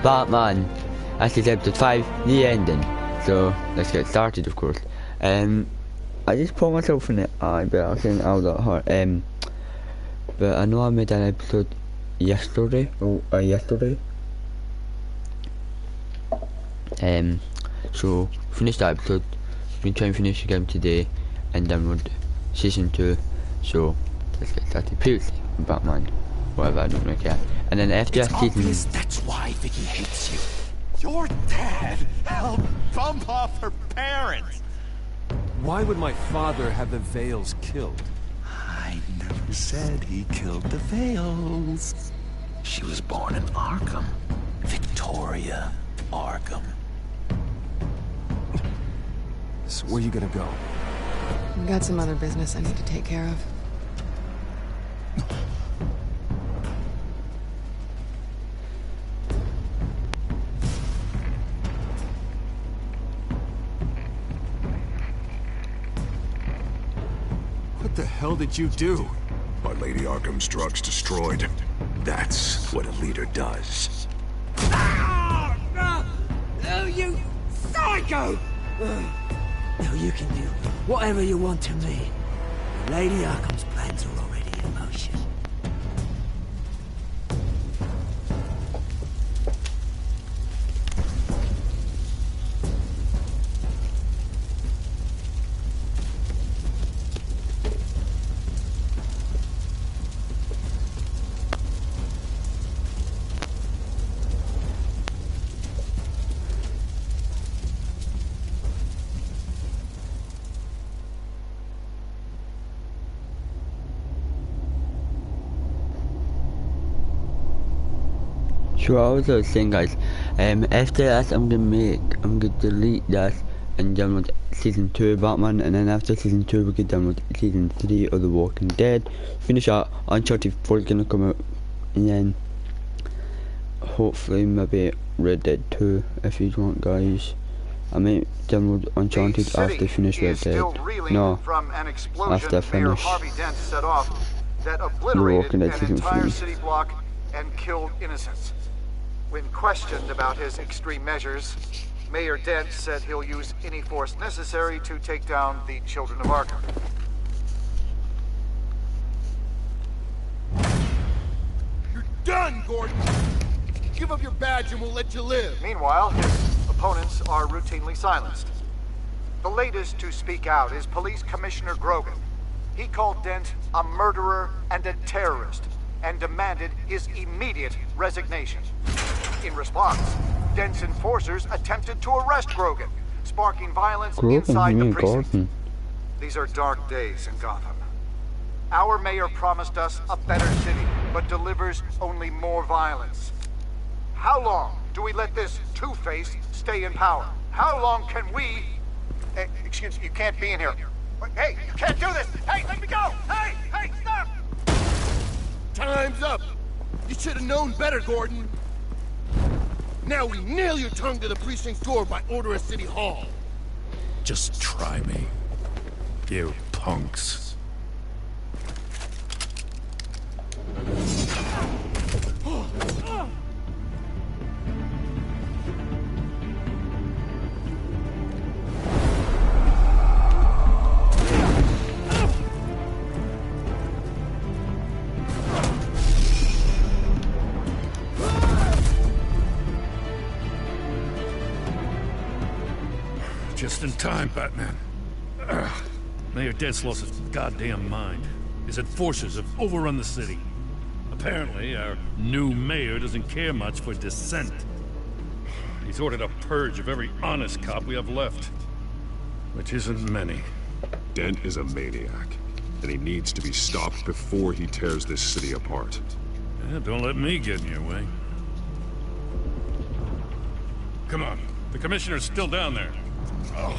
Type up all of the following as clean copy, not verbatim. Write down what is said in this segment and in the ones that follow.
Batman. This is episode 5, the ending. So let's get started, of course. I just put myself in it. I bet I was saying out that hard. But I know I made an episode yesterday. So finished that episode. Been trying to finish the game today and download season 2. So let's get started. Previously, Batman. Whatever, I don't really care. And then after that season, obvious that's why Vicky hates you. Your dad helped bump off her parents. Why would my father have the Vales killed? I never said he killed the Vales. She was born in Arkham. Victoria Arkham. So where you gonna go? I've got some other business I need to take care of. What the hell did you do? Our Lady Arkham's drugs destroyed. That's what a leader does. No, you psycho! Now you can do whatever you want to me. Lady Arkham's plans are already in motion. so I was saying, guys, after this I'm gonna delete this and download season 2 of Batman, and then after season 2 we could download season 3 of The Walking Dead, finish that. Uncharted 4 is gonna come out, and then hopefully maybe Red Dead 2 if you want, guys. I might download Uncharted after I finish Red Dead. No, after I finish The Walking Dead season 3. City block and killed innocents. When questioned about his extreme measures, Mayor Dent said he'll use any force necessary to take down the children of Arkham. You're done, Gordon! Give up your badge and we'll let you live. Meanwhile, his opponents are routinely silenced. The latest to speak out is Police Commissioner Grogan. He called Dent a murderer and a terrorist, and demanded his immediate resignation. In response, Dent's enforcers attempted to arrest Grogan, sparking violence inside the precinct. These are dark days in Gotham. Our mayor promised us a better city, but delivers only more violence. How long do we let this Two-Face stay in power? How long can we... excuse me, you can't be in here. Hey, you can't do this! Hey, let me go! Hey, stop! Time's up! You should have known better, Gordon! Now we nail your tongue to the precinct's door by order of City Hall! Just try me, you punks. Just in time, Batman. Mayor Dent's lost his goddamn mind. His enforcers have overrun the city. Apparently, our new mayor doesn't care much for dissent. He's ordered a purge of every honest cop we have left. Which isn't many. Dent is a maniac, and he needs to be stopped before he tears this city apart. Yeah, don't let me get in your way. Come on, the commissioner's still down there. Oh.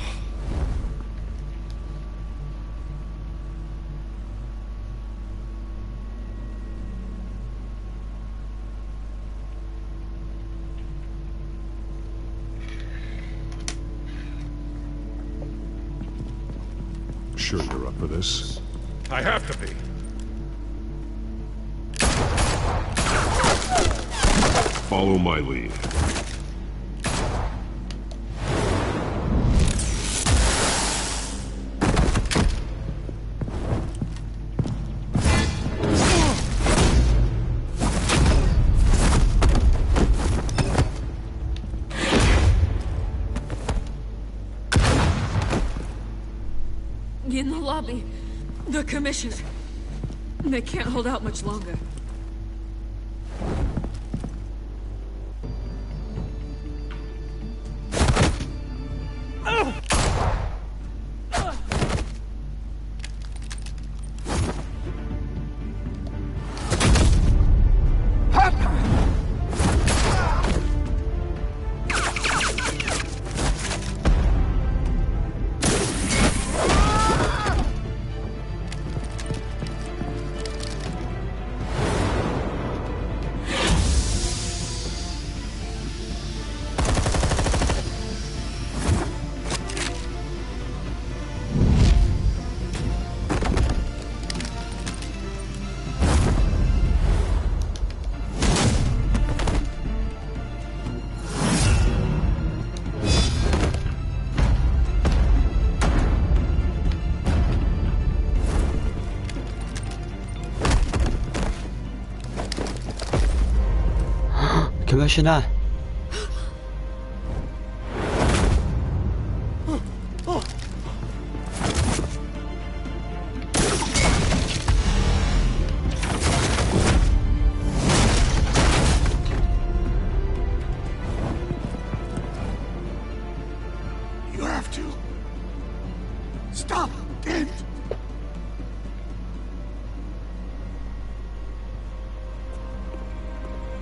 Sure you're up for this? I have to be. Follow my lead. In the lobby, the commission. They can't hold out much longer. Commissioner! You have to. Stop it!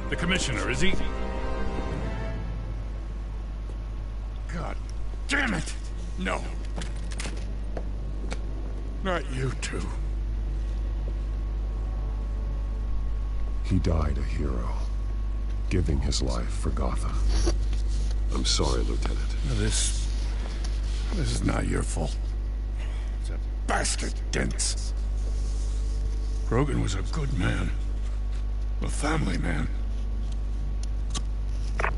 The commissioner, is he? God damn it! No. Not you two. He died a hero, giving his life for Gotham. I'm sorry, Lieutenant. This is not your fault. It's a bastard Dent's. Grogan was a good man. A family man.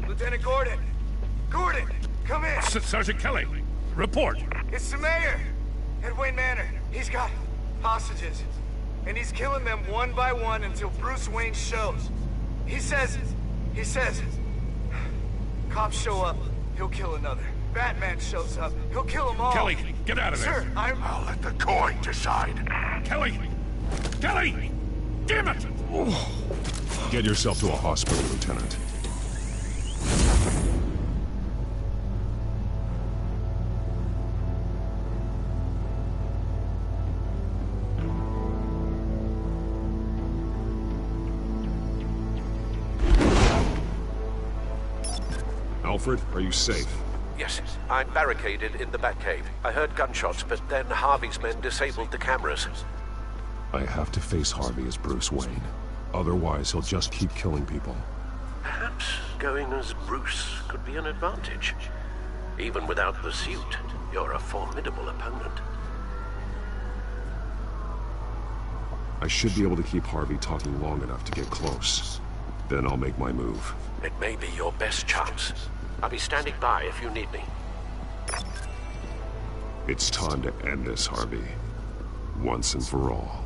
Lieutenant Gordon! Gordon! Come in! Sergeant Kelly, report. It's the mayor! At Wayne Manor. He's got hostages. And he's killing them one by one until Bruce Wayne shows. He says... Cops show up, he'll kill another. Batman shows up, he'll kill them all. Kelly, get out of there. Sir, I'll let the coin decide. Kelly! Kelly! Damn it! Get yourself to a hospital, Lieutenant. Alfred, are you safe? Yes, I'm barricaded in the Batcave. I heard gunshots, but then Harvey's men disabled the cameras. I have to face Harvey as Bruce Wayne. Otherwise, he'll just keep killing people. Perhaps going as Bruce could be an advantage. Even without the suit, you're a formidable opponent. I should be able to keep Harvey talking long enough to get close. Then I'll make my move. It may be your best chance. I'll be standing by if you need me. It's time to end this, Harvey. Once and for all.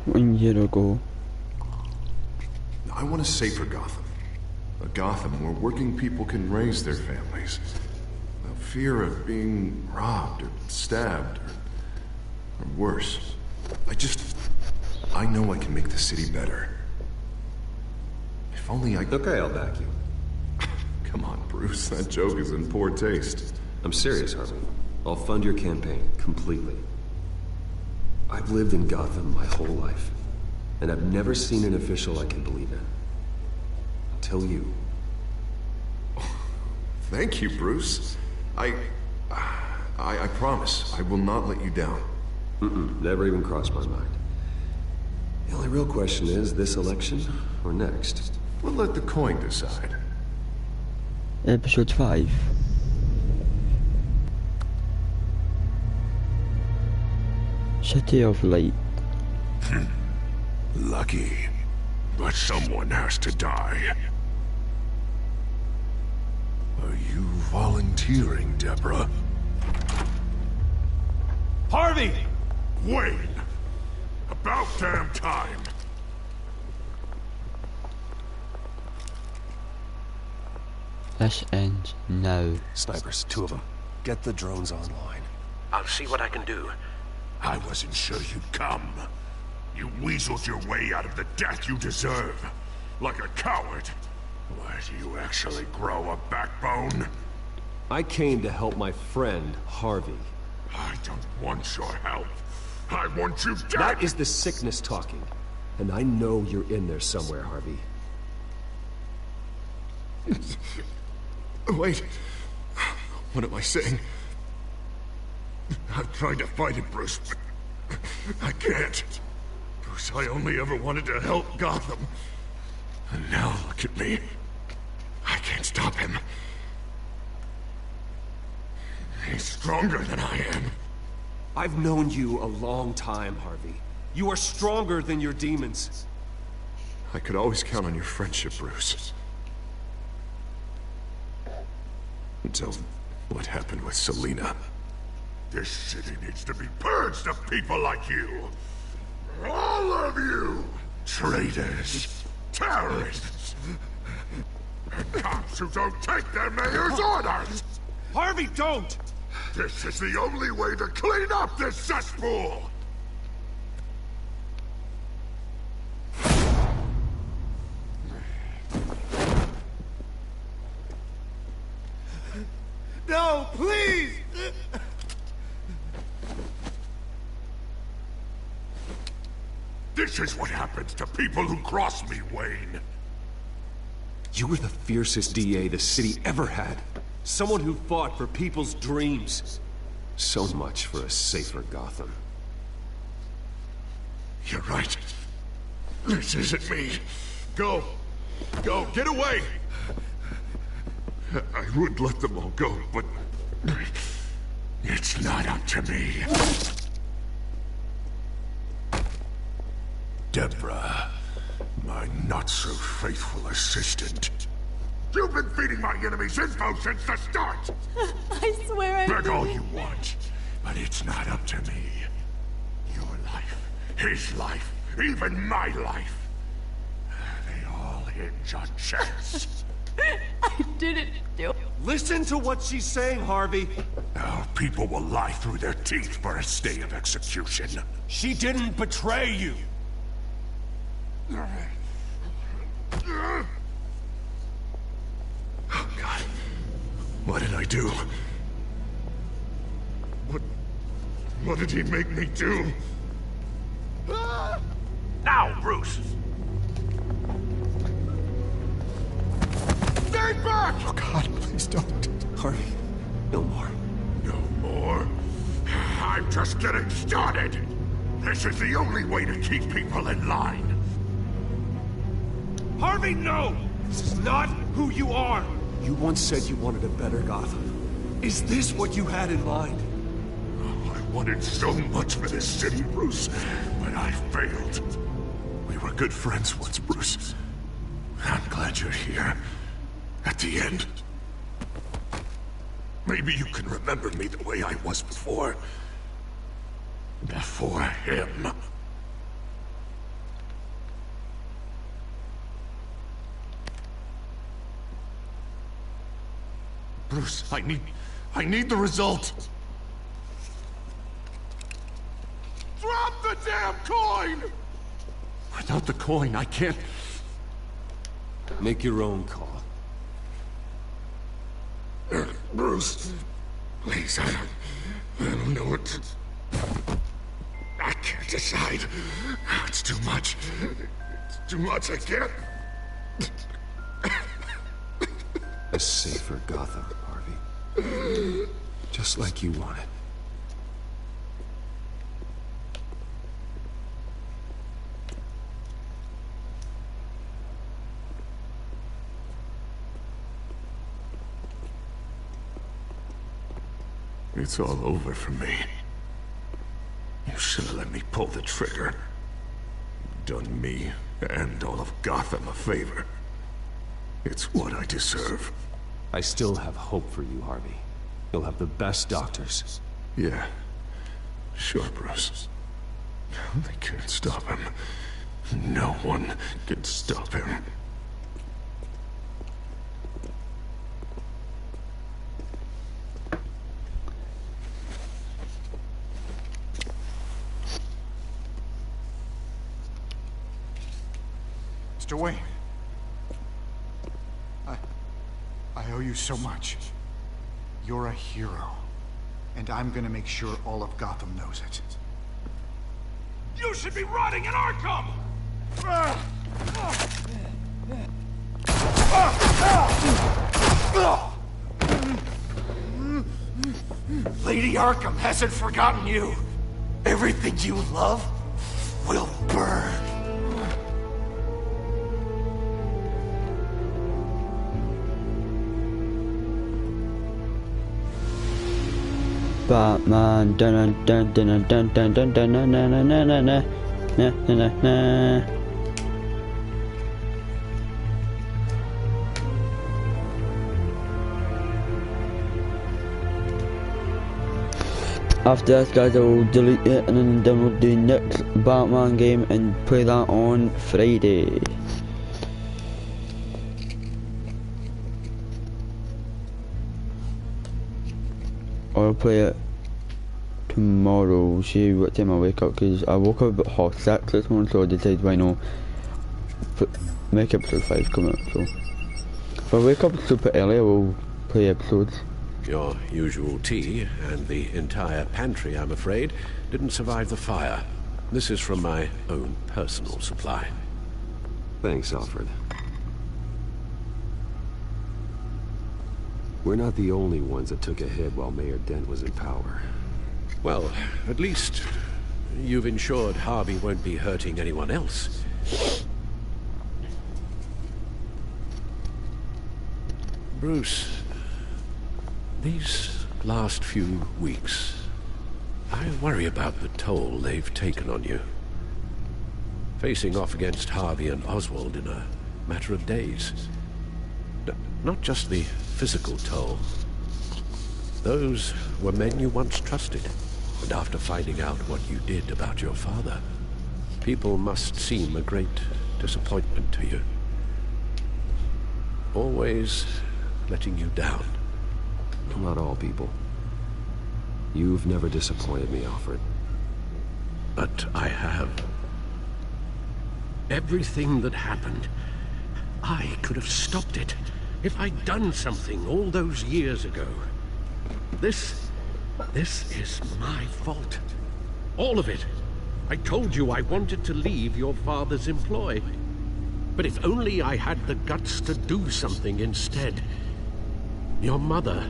One year ago. I want a safer Gotham. A Gotham where working people can raise their families. Without fear of being robbed or stabbed or worse. I know I can make the city better. If only I... Okay, I'll back you. Come on, Bruce. That joke is in poor taste. I'm serious, Harvey. I'll fund your campaign completely. I've lived in Gotham my whole life, and I've never seen an official I can believe in. Until you. Thank you, Bruce. I promise, I will not let you down. Never even crossed my mind. The only real question is, this election or next? We'll let the coin decide. Episode 5. City of Light. Lucky. But someone has to die. Are you volunteering, Deborah? Harvey! Wayne! About damn time! This ends now. Snipers, 2 of them. Get the drones online. I'll see what I can do. I wasn't sure you'd come. You weaseled your way out of the death you deserve. Like a coward. Why do you actually grow a backbone? I came to help my friend, Harvey. I don't want your help. I want you dead! That is the sickness talking. And I know you're in there somewhere, Harvey. Wait. What am I saying? I've tried to fight it, Bruce, but I can't. Bruce, I only ever wanted to help Gotham. And now look at me. I can't stop him. He's stronger than I am. I've known you a long time, Harvey. You are stronger than your demons. I could always count on your friendship, Bruce. Until what happened with Selina. This city needs to be purged of people like you. All of you! Traitors, terrorists, and cops who don't take their mayor's orders! Harvey, don't! This is the only way to clean up this cesspool! No, please! This is what happens to people who cross me, Wayne. You were the fiercest DA the city ever had. Someone who fought for people's dreams. So much for a safer Gotham. You're right. This isn't me. Go. Go. Get away. I would let them all go, but it's not up to me. Deborah, my not-so-faithful assistant. You've been feeding my enemies info since the start! I swear I Beg all didn't. you want, but it's not up to me. Your life, his life, even my life. They all hinge on chance. I didn't do it. Listen to what she's saying, Harvey. Now people will lie through their teeth for a stay of execution. She didn't betray you. Oh, God. What did I do? What did he make me do? Now, Bruce! Stay back! Oh, God, please don't. Harvey, no more. No more? I'm just getting started. This is the only way to keep people in line. Harvey, no! This is not who you are! You once said you wanted a better Gotham. Is this what you had in mind? Oh, I wanted so much for this city, Bruce, but I failed. We were good friends once, Bruce. I'm glad you're here. At the end. Maybe you can remember me the way I was before. Before him. Bruce, I need the result. Drop the damn coin! Without the coin, I can't... Make your own call. Bruce, please, I don't know what to... I can't decide. It's too much. It's too much, I can't... A safer Gotham, Harvey. Just like you wanted. It's all over for me. You should have let me pull the trigger. Done me and all of Gotham a favor. It's what I deserve. I still have hope for you, Harvey. You'll have the best doctors. Yeah. Sure, Bruce. They can't stop him. No one can stop him. Mr. Wayne. I owe you so much. You're a hero. And I'm gonna make sure all of Gotham knows it. You should be rotting in Arkham! Lady Arkham hasn't forgotten you. Everything you love will burn. Batman, dun dun dun dun dun dun dun dun na na na na na na na na na. After this, guys, I will delete it and then download the next Batman game and play that on Friday. I'll play it tomorrow, see what time I wake up, because I woke up about 6:30 this morning, so I decided why not make episode 5 come out. So if I wake up super early, I will play episodes. Your usual tea and the entire pantry, I'm afraid, didn't survive the fire. This is from my own personal supply. Thanks, Alfred. We're not the only ones that took a hit while Mayor Dent was in power. Well, at least you've ensured Harvey won't be hurting anyone else. Bruce, these last few weeks, I worry about the toll they've taken on you. Facing off against Harvey and Oswald in a matter of days. Not just the physical toll. Those were men you once trusted, and after finding out what you did about your father, people must seem a great disappointment to you. Always letting you down. Not all people. You've never disappointed me, Alfred. But I have. Everything that happened, I could have stopped it. If I'd done something all those years ago. This is my fault. All of it. I told you I wanted to leave your father's employ. But if only I had the guts to do something instead. Your mother,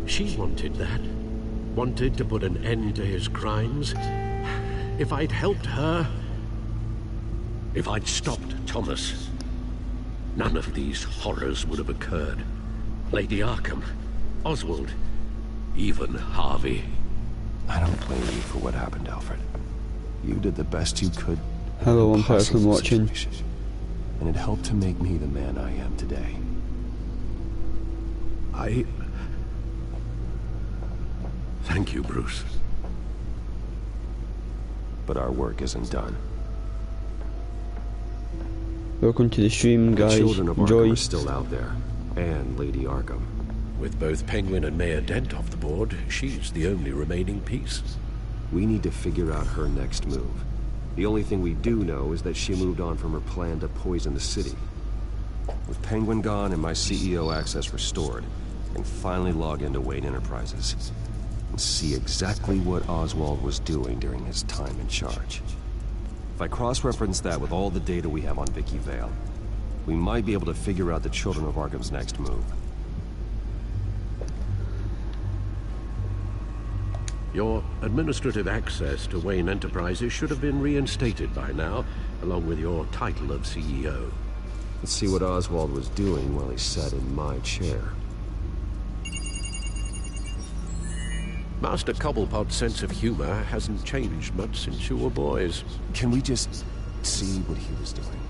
she wanted that. Wanted to put an end to his crimes. If I'd helped her, if I'd stopped Thomas, none of these horrors would have occurred. Lady Arkham, Oswald, even Harvey. I don't blame you for what happened, Alfred. You did the best you could. Hello, one person watching. And it helped to make me the man I am today. Thank you, Bruce. But our work isn't done. Welcome to the stream, guys. The children of Enjoy. Arkham are still out there, and Lady Arkham. With both Penguin and Mayor Dent off the board, she's the only remaining piece. We need to figure out her next move. The only thing we do know is that she moved on from her plan to poison the city. With Penguin gone and my CEO access restored, I can finally log into Wayne Enterprises and see exactly what Oswald was doing during his time in charge. If I cross-reference that with all the data we have on Vicky Vale, we might be able to figure out the Children of Arkham's next move. Your administrative access to Wayne Enterprises should have been reinstated by now, along with your title of CEO. Let's see what Oswald was doing while he sat in my chair. Master Cobblepot's sense of humor hasn't changed much since you were boys. Can we just see what he was doing?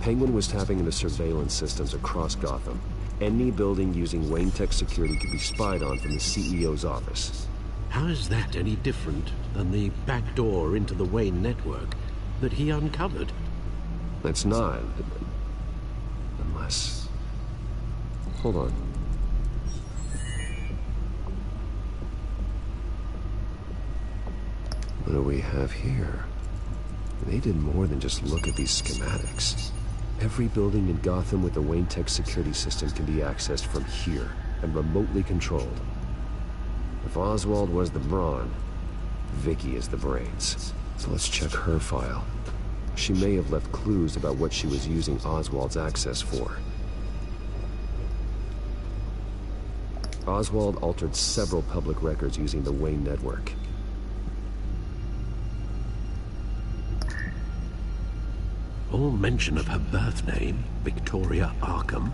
Penguin was tapping into surveillance systems across Gotham. Any building using Wayne Tech security could be spied on from the CEO's office. How is that any different than the back door into the Wayne network that he uncovered? That's not. Unless... Hold on. What do we have here? They did more than just look at these schematics. Every building in Gotham with the Wayne Tech security system can be accessed from here and remotely controlled. If Oswald was the brawn, Vicky is the brains. So let's check her file. She may have left clues about what she was using Oswald's access for. Oswald altered several public records using the Wayne network. All mention of her birth name, Victoria Arkham,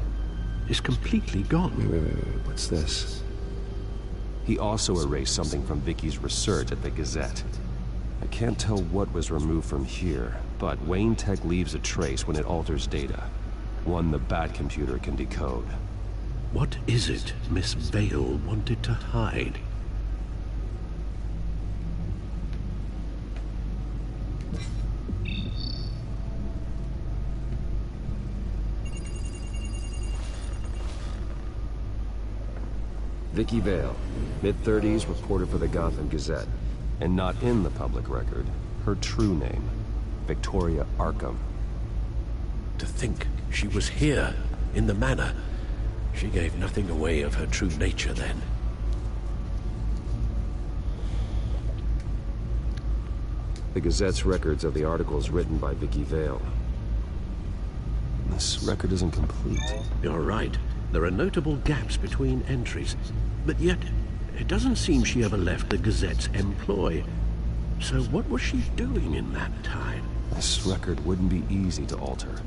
is completely gone. Wait, what's this? He also erased something from Vicky's research at the Gazette. I can't tell what was removed from here, but Wayne Tech leaves a trace when it alters data. One the Bat computer can decode. What is it Miss Vale wanted to hide? Vicky Vale, mid-30s, reporter for the Gotham Gazette. And not in the public record, her true name, Victoria Arkham. To think she was here, in the manor. She gave nothing away of her true nature then. The Gazette's records of the articles written by Vicky Vale. This record isn't complete. You're right. There are notable gaps between entries. But yet, it doesn't seem she ever left the Gazette's employ. So what was she doing in that time? This record wouldn't be easy to alter.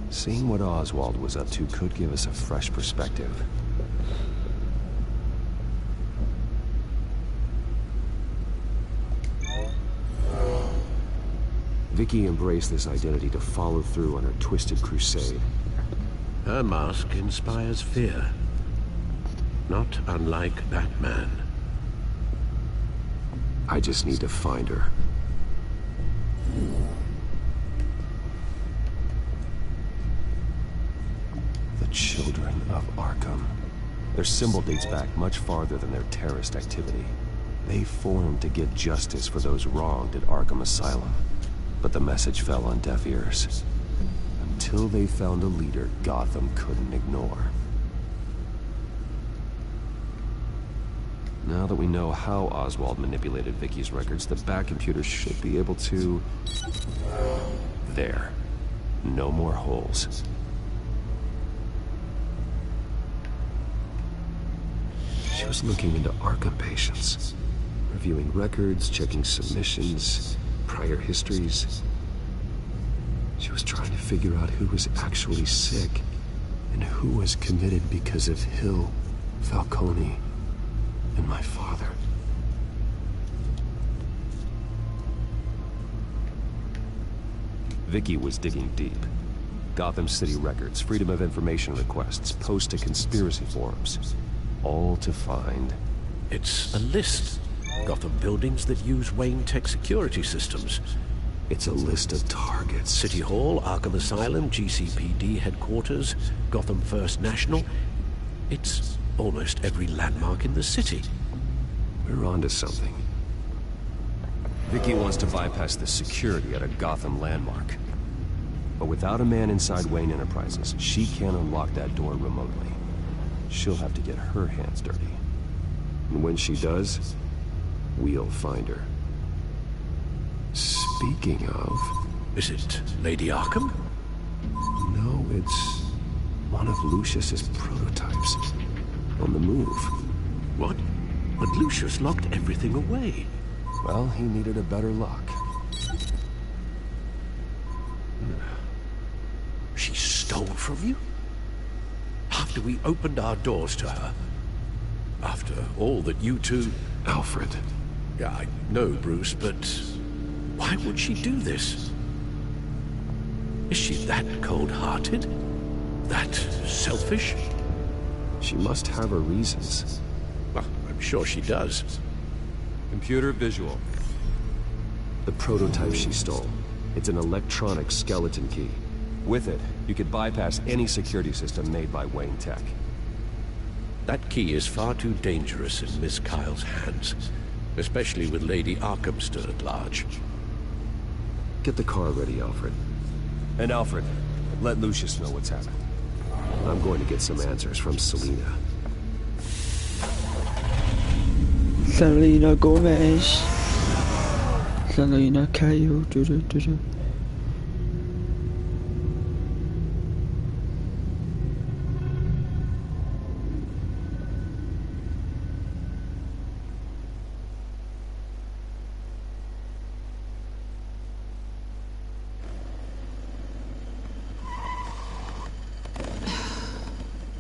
Seeing what Oswald was up to could give us a fresh perspective. Vicky embraced this identity to follow through on her twisted crusade. Her mask inspires fear. Not unlike Batman. I just need to find her. The Children of Arkham. Their symbol dates back much farther than their terrorist activity. They formed to get justice for those wronged at Arkham Asylum. But the message fell on deaf ears. Until they found a leader Gotham couldn't ignore. Now that we know how Oswald manipulated Vicky's records, the Bat computer should be able to... There. No more holes. She was looking into Arkham patients. Reviewing records, checking submissions, prior histories. She was trying to figure out who was actually sick and who was committed because of Hill, Falcone, and my father. Vicky was digging deep. Gotham City records, Freedom of Information requests, posts to conspiracy forums. All to find... It's a list. Gotham buildings that use Wayne Tech security systems. It's a list of targets. City Hall, Arkham Asylum, GCPD headquarters, Gotham First National. It's almost every landmark in the city. We're onto something. Vicky wants to bypass the security at a Gotham landmark. But without a man inside Wayne Enterprises, she can't unlock that door remotely. She'll have to get her hands dirty. And when she does, we'll find her. Speaking of... Is it Lady Arkham? No, it's one of Lucius's prototypes. On the move. What? But Lucius locked everything away. Well, he needed a better lock. She stole from you? After we opened our doors to her? After all that you two... Alfred. Yeah, I know, Bruce, but... why would she do this? Is she that cold-hearted? That selfish? She must have her reasons. Well, I'm sure she does. Computer visual. The prototype she stole. It's an electronic skeleton key. With it, you could bypass any security system made by Wayne Tech. That key is far too dangerous in Miss Kyle's hands, especially with Lady Arkham still at large. Get the car ready, Alfred. And Alfred, let Lucius know what's happened. I'm going to get some answers from Selena. Selena Gomez. Selena Kyle.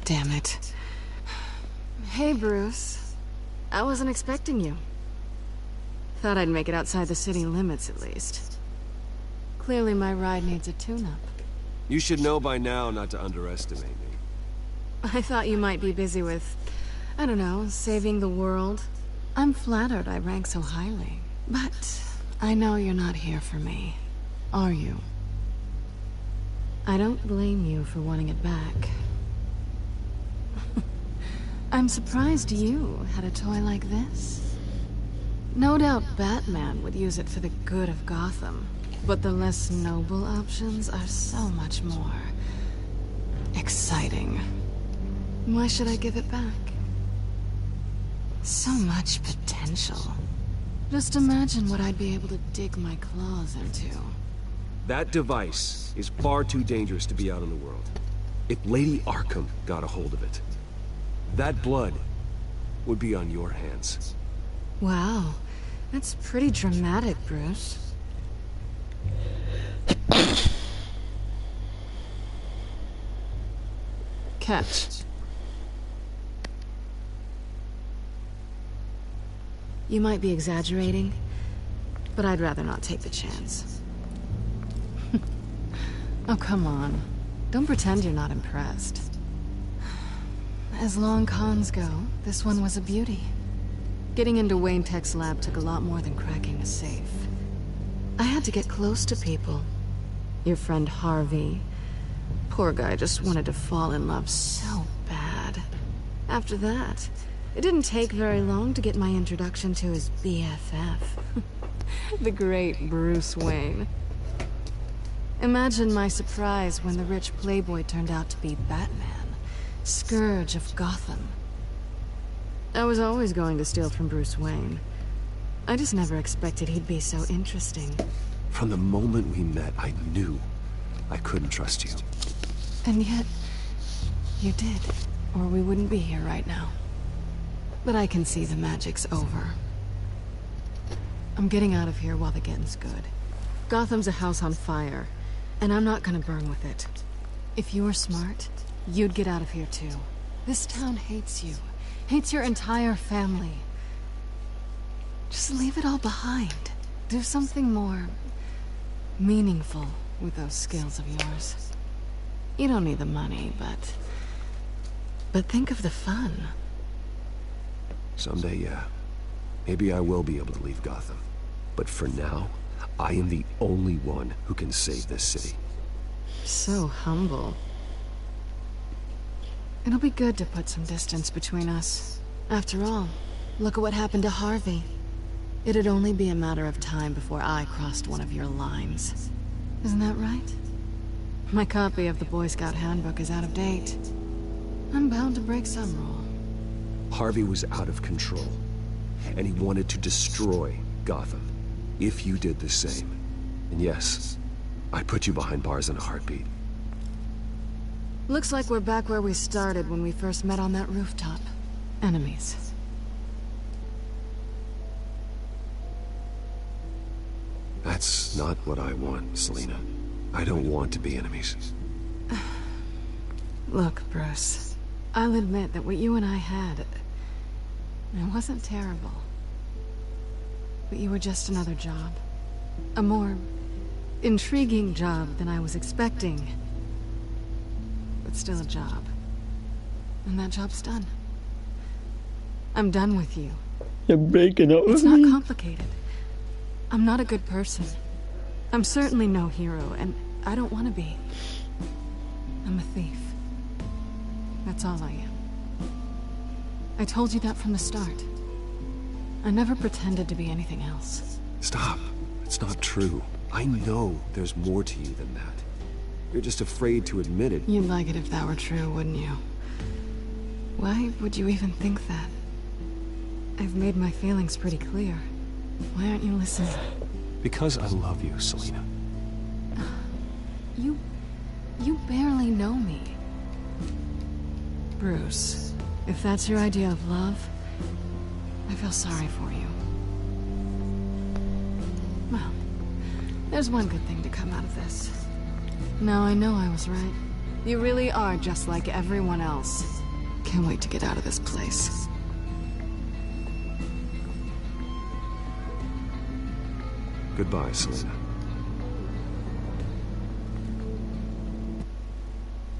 Damn it. Hey, Bruce. I wasn't expecting you. Thought I'd make it outside the city limits, at least. Clearly my ride needs a tune-up. You should know by now not to underestimate me. I thought you might be busy with, I don't know, saving the world. I'm flattered I rank so highly. But I know you're not here for me, are you? I don't blame you for wanting it back. I'm surprised you had a toy like this. No doubt Batman would use it for the good of Gotham, but the less noble options are so much more exciting. Why should I give it back? So much potential. Just imagine what I'd be able to dig my claws into. That device is far too dangerous to be out in the world. If Lady Arkham got a hold of it, that blood would be on your hands. Wow, that's pretty dramatic, Bruce. Catch. You might be exaggerating, but I'd rather not take the chance. Oh, come on. Don't pretend you're not impressed. As long cons go, this one was a beauty. Getting into Wayne Tech's lab took a lot more than cracking a safe. I had to get close to people. Your friend Harvey. Poor guy just wanted to fall in love so bad. After that, it didn't take very long to get my introduction to his BFF. The great Bruce Wayne. Imagine my surprise when the rich playboy turned out to be Batman. Scourge of Gotham. I was always going to steal from Bruce Wayne. I just never expected he'd be so interesting. from the moment we met, I knew I couldn't trust you. And yet, you did, or we wouldn't be here right now. But I can see the magic's over. I'm getting out of here while the getting's good. Gotham's a house on fire, and I'm not gonna burn with it. If you were smart, you'd get out of here too. This town hates you. Hates your entire family. Just leave it all behind. Do something more meaningful with those skills of yours. You don't need the money, but think of the fun. Someday, yeah. Maybe I will be able to leave Gotham. But for now, I am the only one who can save this city. So humble. It'll be good to put some distance between us. After all, look at what happened to Harvey. It'd only be a matter of time before I crossed one of your lines. Isn't that right? My copy of the Boy Scout Handbook is out of date. I'm bound to break some rule. Harvey was out of control, and he wanted to destroy Gotham. If you did the same. And yes, I'd put you behind bars in a heartbeat. Looks like we're back where we started when we first met on that rooftop. Enemies. That's not what I want, Selina. I don't want to be enemies. Look, Bruce, I'll admit that what you and I had, it wasn't terrible. But you were just another job. A more intriguing job than I was expecting. But still a job. And that job's done. I'm done with you. You're breaking up with It's me. not complicated. I'm not a good person. I'm certainly no hero, and I don't want to be. I'm a thief. That's all I am. I told you that from the start. I never pretended to be anything else. Stop. It's not true. I know there's more to you than that. You're just afraid to admit it. You'd like it if that were true, wouldn't you? Why would you even think that? I've made my feelings pretty clear. Why aren't you listening? Because I love you, Selina. You barely know me. Bruce, if that's your idea of love, I feel sorry for you. Well, there's one good thing to come out of this. Now I know I was right. You really are just like everyone else. Can't wait to get out of this place. Goodbye, Selina.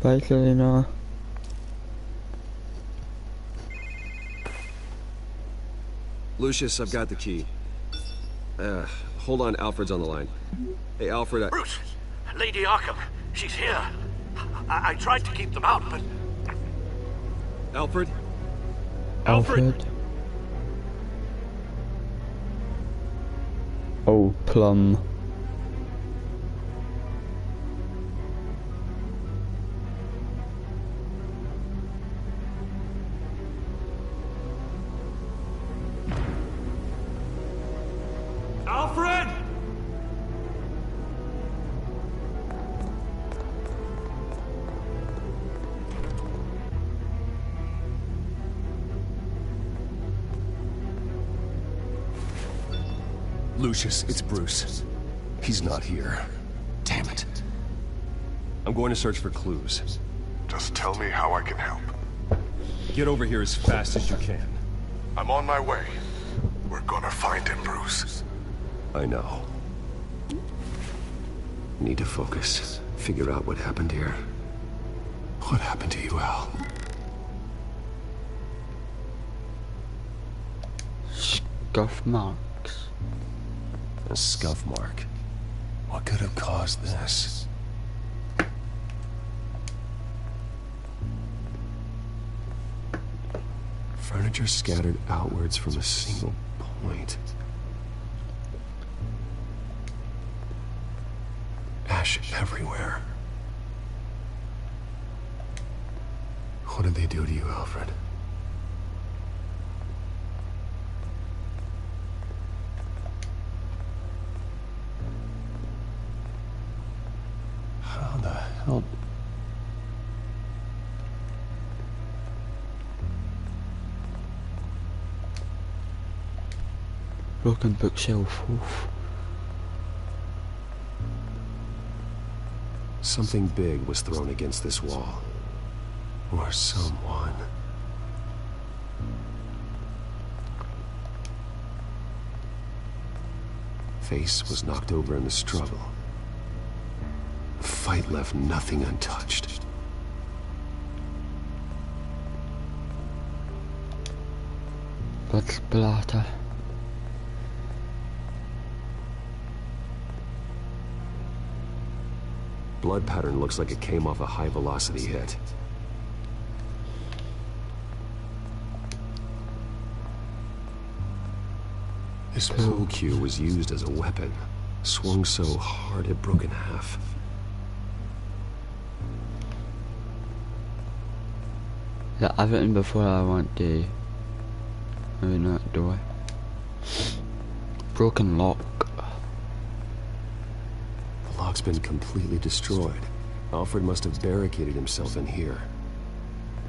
Bye, Selina. Lucius, I've got the key. Hold on, Alfred's on the line. Hey, Alfred, Bruce! Lady Arkham, she's here. I tried to keep them out, but... Alfred? Alfred? Oh, Plum. Alfred! Lucius, it's Bruce. He's not here. Damn it. I'm going to search for clues. Just tell me how I can help. Get over here as fast as you can. I'm on my way. We're gonna find him, Bruce. I know. Need to focus. Figure out what happened here. What happened to you, Al? Scuff marks. A scuff mark. What could have caused this? Furniture scattered outwards from a single point. Ash everywhere. What did they do to you, Alfred? How the hell? Broken bookshelf. Oof. Something big was thrown against this wall. Or someone. Face was knocked over in the struggle. The fight left nothing untouched. Blood splatter. Blood pattern looks like it came off a high-velocity hit. This pool cue was used as a weapon. Swung so hard it broke in half. Yeah, I've written before I want to... Maybe not, do I? Broken lock. The lock's been completely destroyed. Alfred must have barricaded himself in here.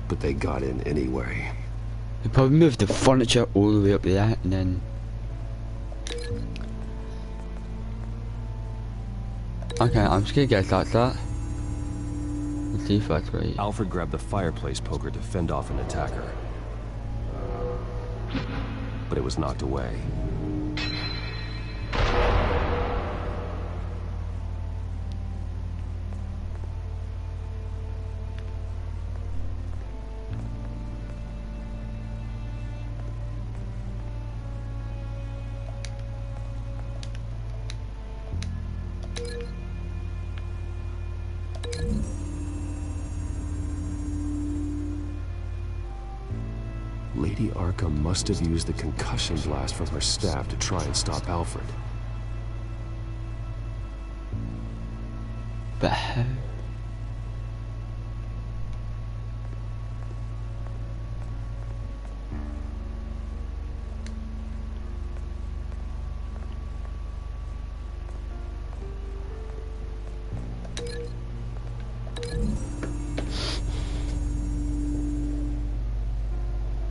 But they got in anyway. They probably moved the furniture all the way up there and then... Okay, I'm just gonna guess that's that. Let's see if that's right. Alfred grabbed the fireplace poker to fend off an attacker. But it was knocked away. Lady Arkham must have used the concussion blast from her staff to try and stop Alfred. But how?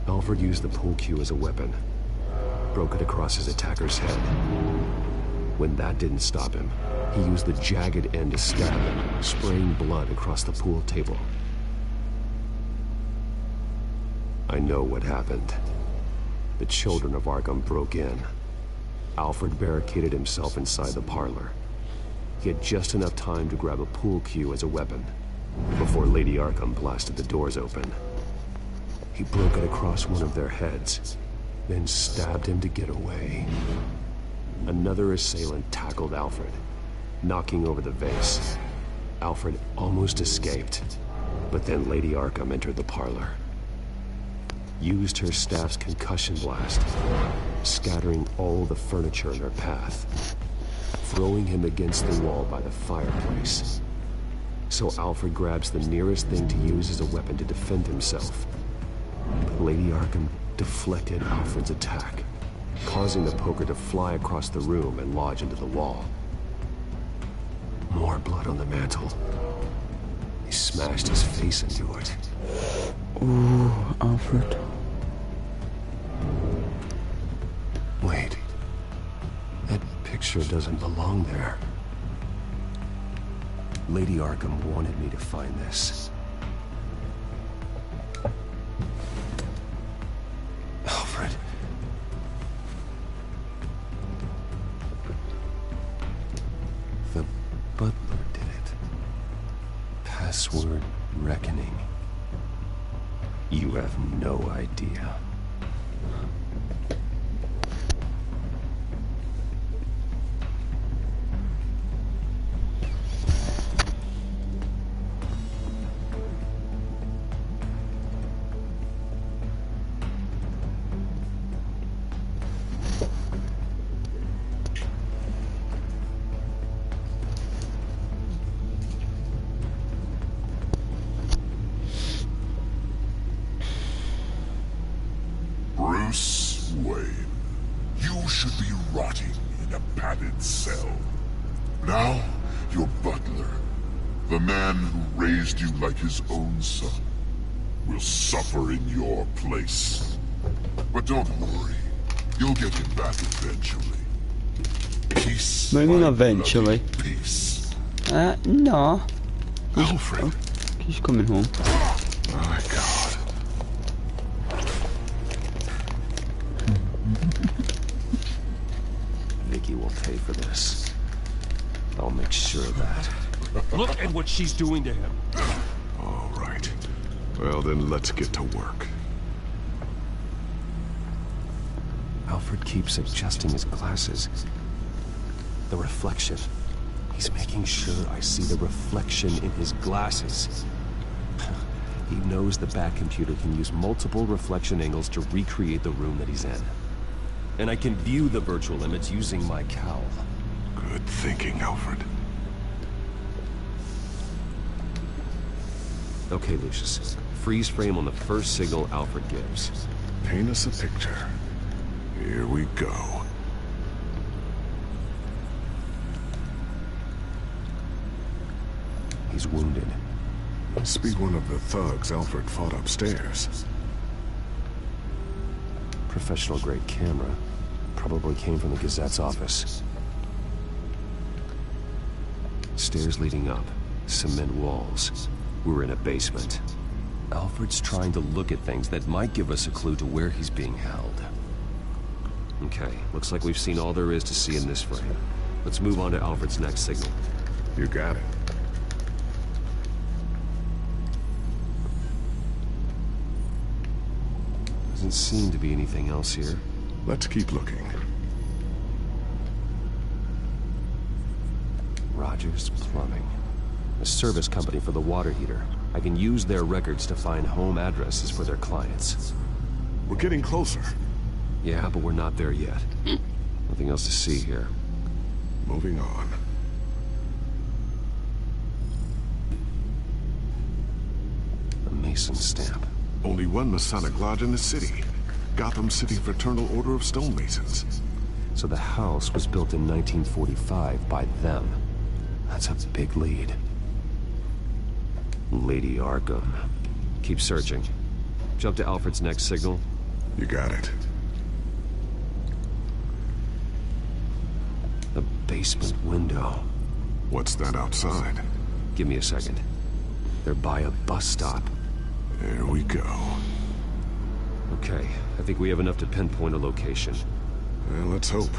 Alfred used the pool cue as a weapon, broke it across his attacker's head. When that didn't stop him, he used the jagged end to stab him, spraying blood across the pool table. I know what happened. The children of Arkham broke in. Alfred barricaded himself inside the parlor. He had just enough time to grab a pool cue as a weapon before Lady Arkham blasted the doors open. He broke it across one of their heads, then stabbed him to get away. Another assailant tackled Alfred, knocking over the vase. Alfred almost escaped, but then Lady Arkham entered the parlor. Used her staff's concussion blast, scattering all the furniture in her path, throwing him against the wall by the fireplace. So Alfred grabs the nearest thing to use as a weapon to defend himself. But Lady Arkham deflected Alfred's attack, causing the poker to fly across the room and lodge into the wall. More blood on the mantle. He smashed his face into it. Ooh, Alfred. Wait. That picture doesn't belong there. Lady Arkham wanted me to find this. Alfred. The butler did it. Password reckoning. You have no idea. Bruce Wayne, you should be rotting in a padded cell. Now, your butler, the man who raised you like his own son, will suffer in your place. But don't worry, you'll get him back eventually. Peace. Maybe not eventually. Peace. No. Alfred. He's coming home. My God. Vicky will pay for this. I'll make sure of that. Look at what she's doing to him. All right. Well, then let's get to work. Alfred keeps adjusting his glasses. The reflection. He's making sure I see the reflection in his glasses. He knows the Batcomputer can use multiple reflection angles to recreate the room that he's in. And I can view the virtual image using my cowl. Good thinking, Alfred. Okay, Lucius. Freeze frame on the first signal Alfred gives. Paint us a picture. Here we go. He's wounded. Must be one of the thugs Alfred fought upstairs. Professional-grade camera. Probably came from the Gazette's office. stairs leading up. Cement walls. We're in a basement. Alfred's trying to look at things that might give us a clue to where he's being held. Okay, looks like we've seen all there is to see in this frame. Let's move on to Alfred's next signal. You got it. Doesn't seem to be anything else here. Let's keep looking. Rogers Plumbing. A service company for the water heater. I can use their records to find home addresses for their clients. We're getting closer. Yeah, but we're not there yet. Nothing else to see here. Moving on. A Mason stamp. Only one Masonic lodge in the city. Gotham City Fraternal Order of Stonemasons. So the house was built in 1945 by them. That's a big lead. Lady Arkham. Keep searching. Jump to Alfred's next signal. You got it. The basement window. What's that outside? Give me a second. They're by a bus stop. There we go. Okay, I think we have enough to pinpoint a location. Well, let's hope.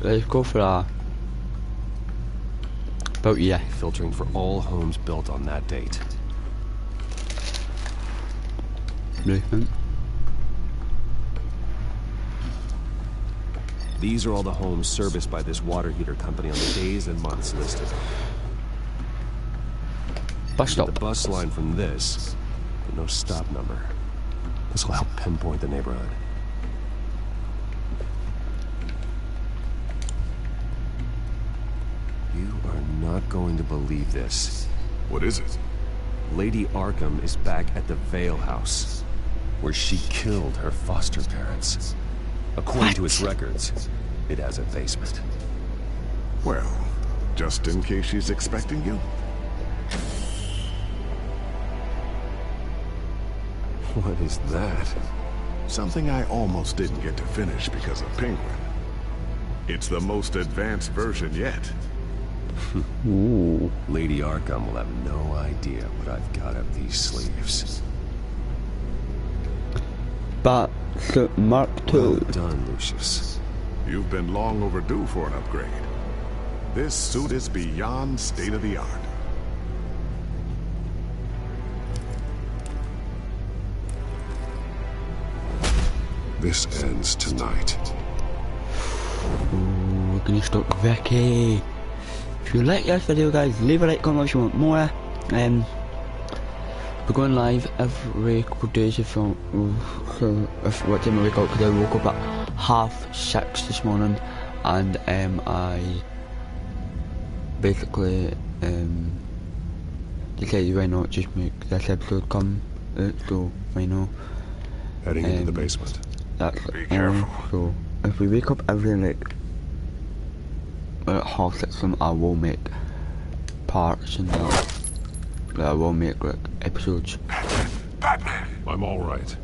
Let's go for that. About yeah. Filtering for all homes built on that date. Movement. These are all the homes serviced by this water heater company on the days and months listed. Bus stop. The bus line from this, but no stop number. This will help pinpoint the neighborhood. You are not going to believe this. What is it? Lady Arkham is back at the Vale House, where she killed her foster parents. According to its records, it has a basement. Well, just in case she's expecting you. What is that? Something I almost didn't get to finish because of Penguin. It's the most advanced version yet. Ooh. Lady Arkham will have no idea what I've got up these sleeves. But Mark II. Well done, Lucius. You've been long overdue for an upgrade. This suit is beyond state-of-the-art. This ends tonight. Ooh, we're gonna start Vicky. If you like this video, guys, leave a like, comment if you want more. We're going live every couple of days if what time I wake up, because I woke up at 6:30 this morning, and I basically decided why not just make this episode come out, so why not. Heading into the basement. That's Be careful. So if we wake up every like at 6:30, I will make parts and that. I will make like episodes. Batman! I'm alright.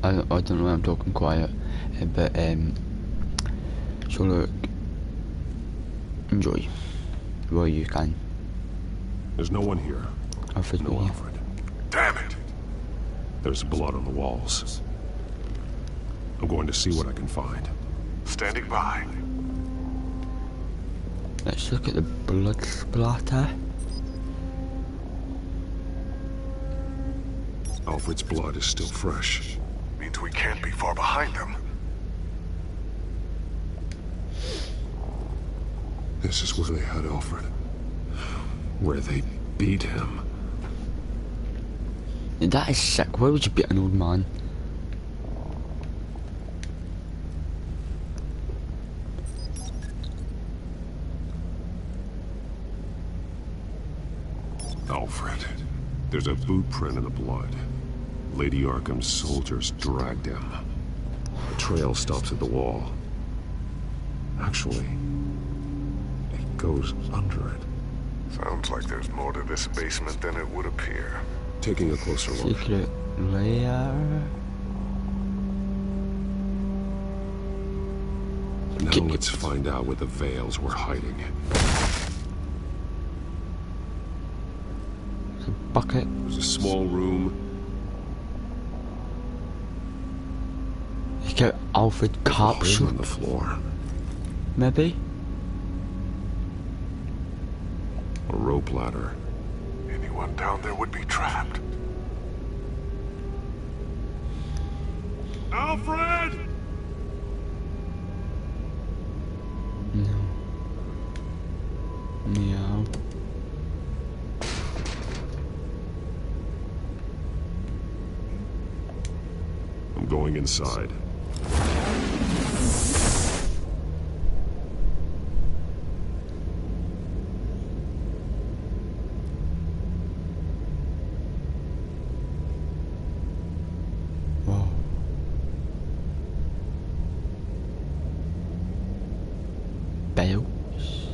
I don't know, I'm talking quiet, but so look, enjoy while you can. There's no one here. Alfred's no here. Alfred. Damn it! There's blood on the walls. I'm going to see what I can find. Standing by. Let's look at the blood splatter. Alfred's blood is still fresh. Means we can't be far behind them. This is where they had Alfred. Where they beat him. That is sick. Why would you beat an old man? Alfred. There's a boot print in the blood. Lady Arkham's soldiers dragged him. The trail stops at the wall. Actually, it goes under it. Sounds like there's more to this basement than it would appear. Taking a closer look. Secret layer. Now let's find out where the Veils were hiding. There's a bucket. There's a small room. You get Alfred capsule on the floor. Maybe. A rope ladder. Anyone down there would be trapped. Alfred! No. Meow. I'm going inside. Whoa. Bells.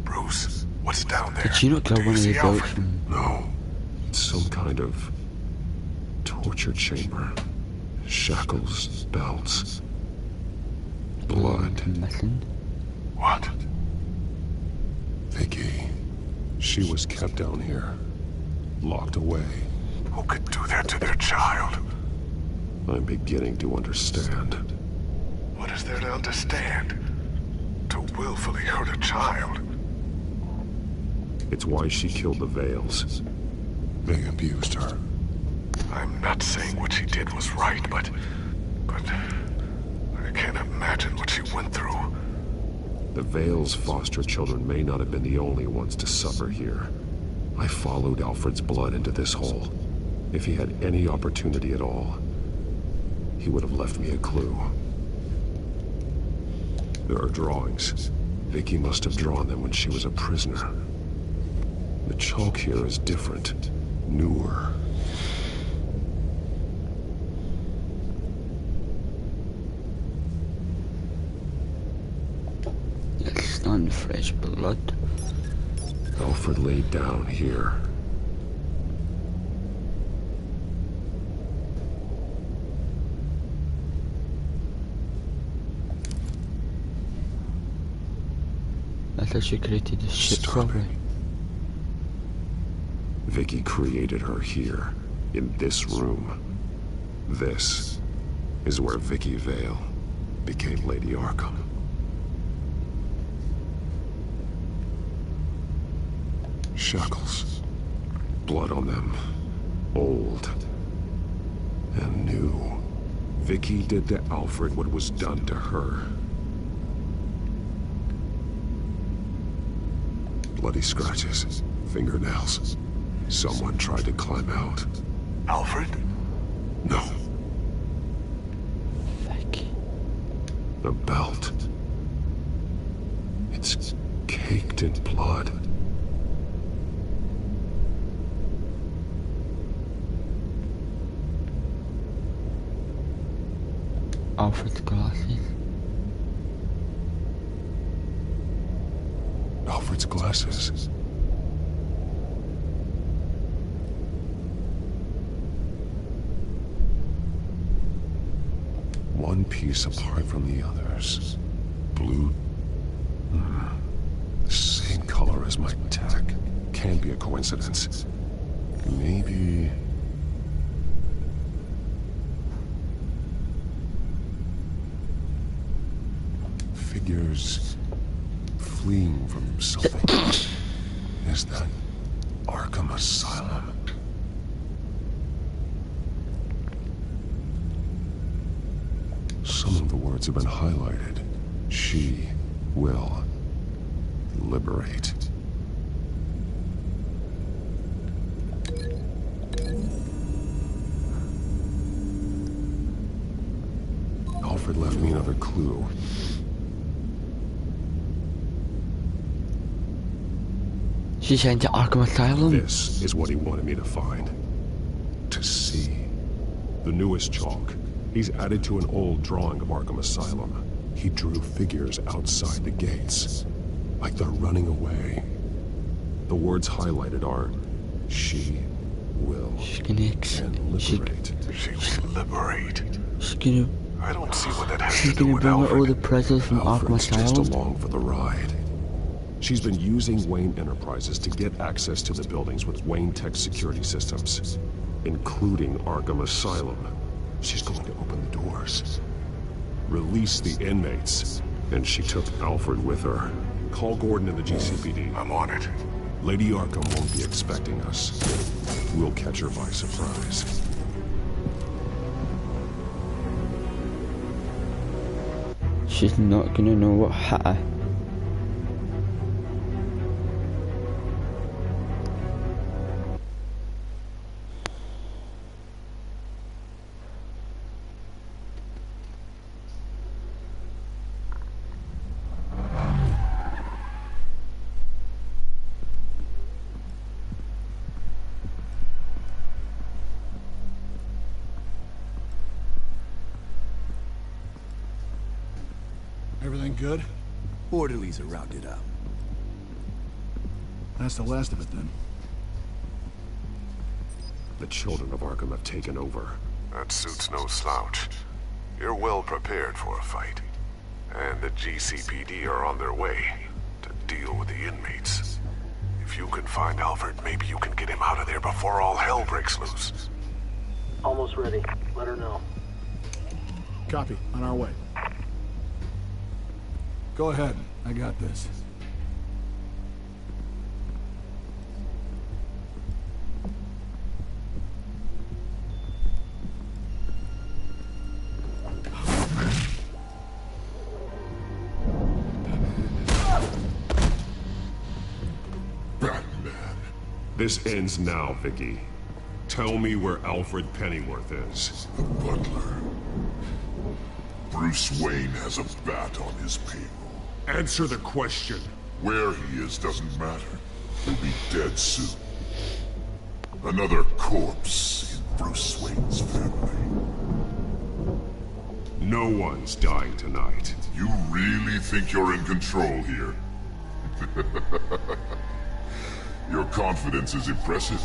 Bruce, what's down there? Did you not grab one of see your belts Alfred? from... No. It's some kind of torture chamber. Shackles, belts, blood. Missing? What? Vicky. She was kept down here. Locked away. Who could do that to their child? I'm beginning to understand. What is there to understand? To willfully hurt a child? It's why she killed the Veils. They abused her. I'm not saying what she did was right, but I can't imagine what she went through. The Veils' foster children may not have been the only ones to suffer here. I followed Alfred's blood into this hole. If he had any opportunity at all, he would have left me a clue. There are drawings. Vicky must have drawn them when she was a prisoner. The chalk here is different, newer. It's not fresh blood. Alfred laid down here. That's how she created the ship, probably. Vicky created her here, in this room. This is where Vicky Vale became Lady Arkham. Shackles. Blood on them. Old. And new. Vicky did to Alfred what was done to her. Bloody scratches. Fingernails. Someone tried to climb out. Alfred? No. Vicky. A belt. It's caked in blood. Alfred's glasses. Alfred's glasses. One piece apart from the others. Blue. The same color as my tech. Can't be a coincidence. Maybe... Figures fleeing from something. Is that Arkham Asylum? Some of the words have been highlighted. She will liberate. Alfred left me another clue. She sent to Arkham Asylum? This is what he wanted me to find. To see. The newest chalk. He's added to an old drawing of Arkham Asylum. He drew figures outside the gates. Like they're running away. The words highlighted are, she will liberate. She will liberate. She's gonna... I don't see what that has She's to do gonna with bring her all Alfred. the presents from Arkham Alfred's just Asylum. along for the ride. She's been using Wayne Enterprises to get access to the buildings with Wayne Tech security systems, including Arkham Asylum. She's going to open the doors, release the inmates, and she took Alfred with her. Call Gordon and the GCPD. I'm on it. Lady Arkham won't be expecting us. We'll catch her by surprise. She's not gonna know what hit her. Everything good? Orderlies are rounded up. That's the last of it, then. The children of Arkham have taken over. That suit's no slouch. You're well prepared for a fight. And the GCPD are on their way to deal with the inmates. If you can find Alfred, maybe you can get him out of there before all hell breaks loose. Almost ready. Let her know. Copy. On our way. Go ahead. I got this. This ends now, Vicky. Tell me where Alfred Pennyworth is. The butler. Bruce Wayne has a bat on his payroll. Answer the question. Where he is doesn't matter. He'll be dead soon. Another corpse in Bruce Wayne's family. No one's dying tonight. You really think you're in control here? Your confidence is impressive,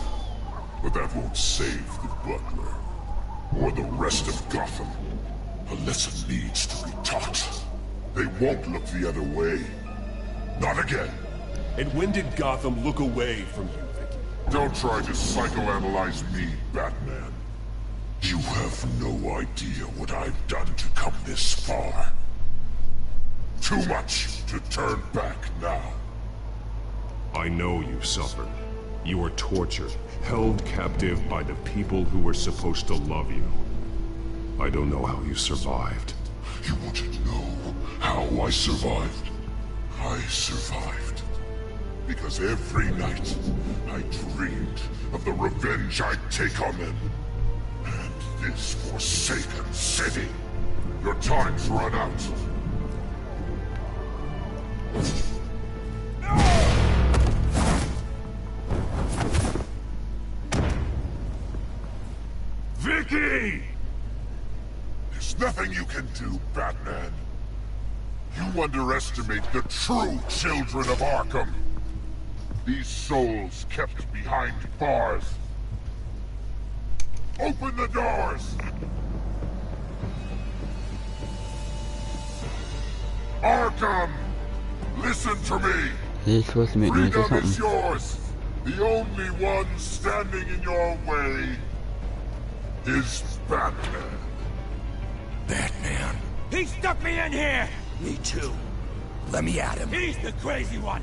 but that won't save the butler. Or the rest of Gotham. A lesson needs to be taught. They won't look the other way. Not again. And when did Gotham look away from you, Vicky? Don't try to psychoanalyze me, Batman. You have no idea what I've done to come this far. Too much to turn back now. I know you suffered. You were tortured, held captive by the people who were supposed to love you. I don't know how you survived. You want to know how I survived? I survived because every night I dreamed of the revenge I'd take on them. And this forsaken city. Your time's run out. Vicky! There's nothing you can do, Batman. You underestimate the true children of Arkham. These souls kept behind bars. Open the doors! Arkham! Listen to me! This supposed to make noise or Freedom is something. yours! The only one standing in your way is Batman. Batman. He stuck me in here! Me too. Let me at him. He's the crazy one!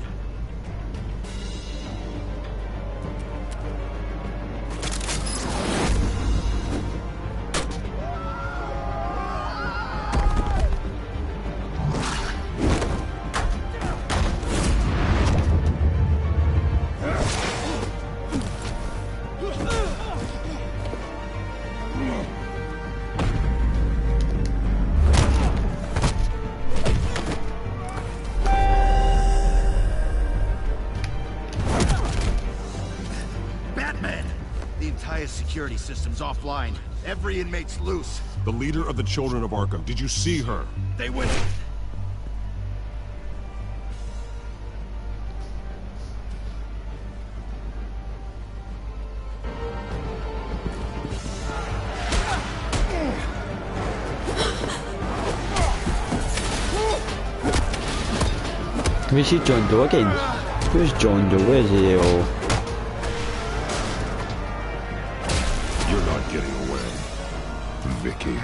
Security system's offline. Every inmate's loose. The leader of the Children of Arkham. Did you see her? They went. We see John Doe again. Where's John Doe? Where's he all? You're not getting away, Vicky.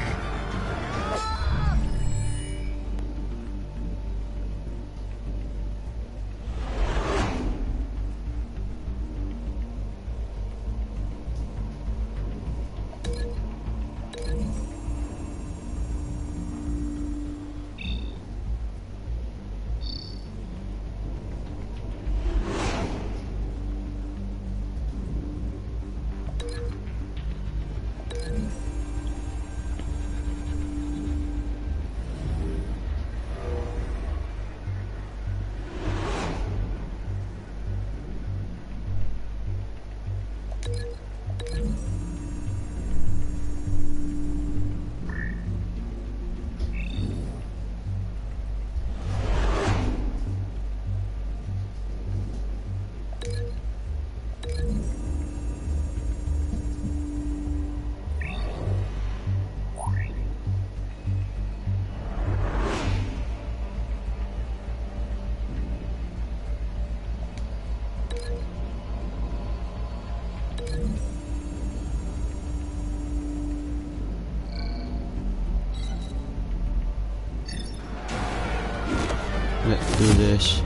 Let's do this.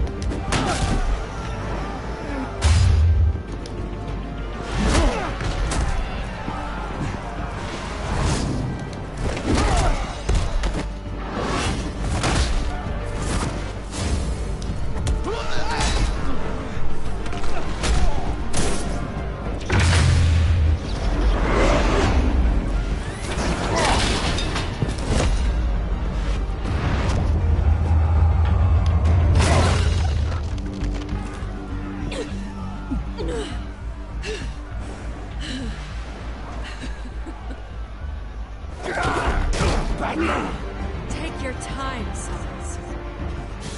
Take your time, sons.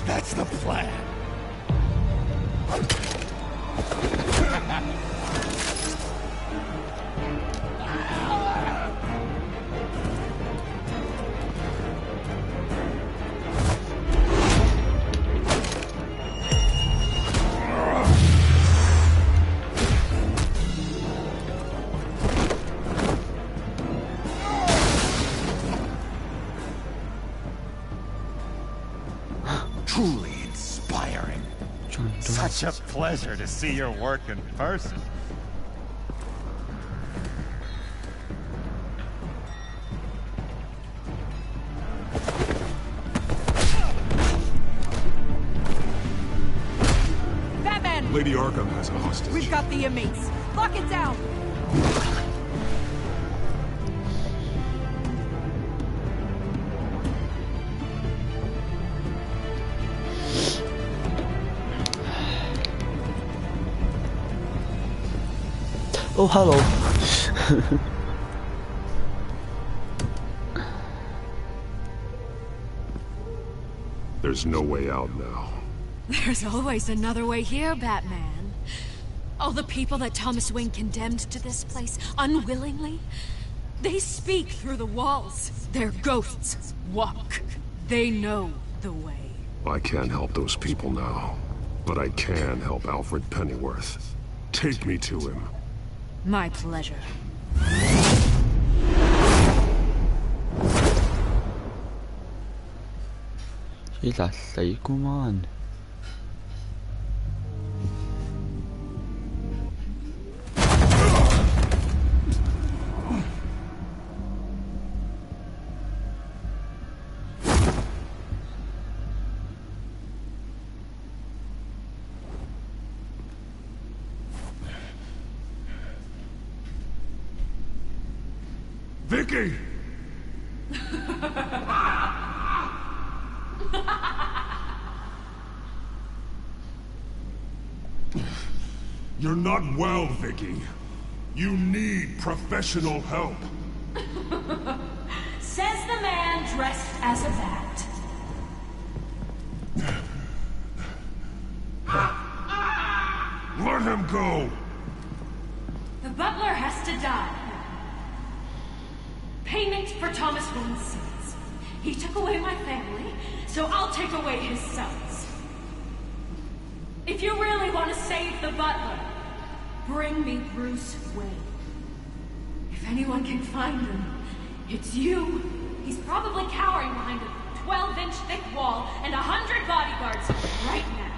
That's the plan. Truly inspiring. Such a pleasure to see your work in person. Batman! Lady Arkham has a hostage. We've got the inmates. Lock it down! Oh, hello. There's no way out now. There's always another way here, Batman. All the people that Thomas Wayne condemned to this place unwillingly, they speak through the walls. Their ghosts walk. They know the way. I can't help those people now, but I can help Alfred Pennyworth. Take me to him. My pleasure. She's a psycho man. Vicky! You're not well, Vicky. You need professional help. Says the man dressed as a bat. Let him go! The butler has to die. Payment for Thomas Wayne's sins. He took away my family, so I'll take away his sons. If you really want to save the butler, bring me Bruce Wayne. If anyone can find him, it's you. He's probably cowering behind a 12-inch thick wall and 100 bodyguards right now.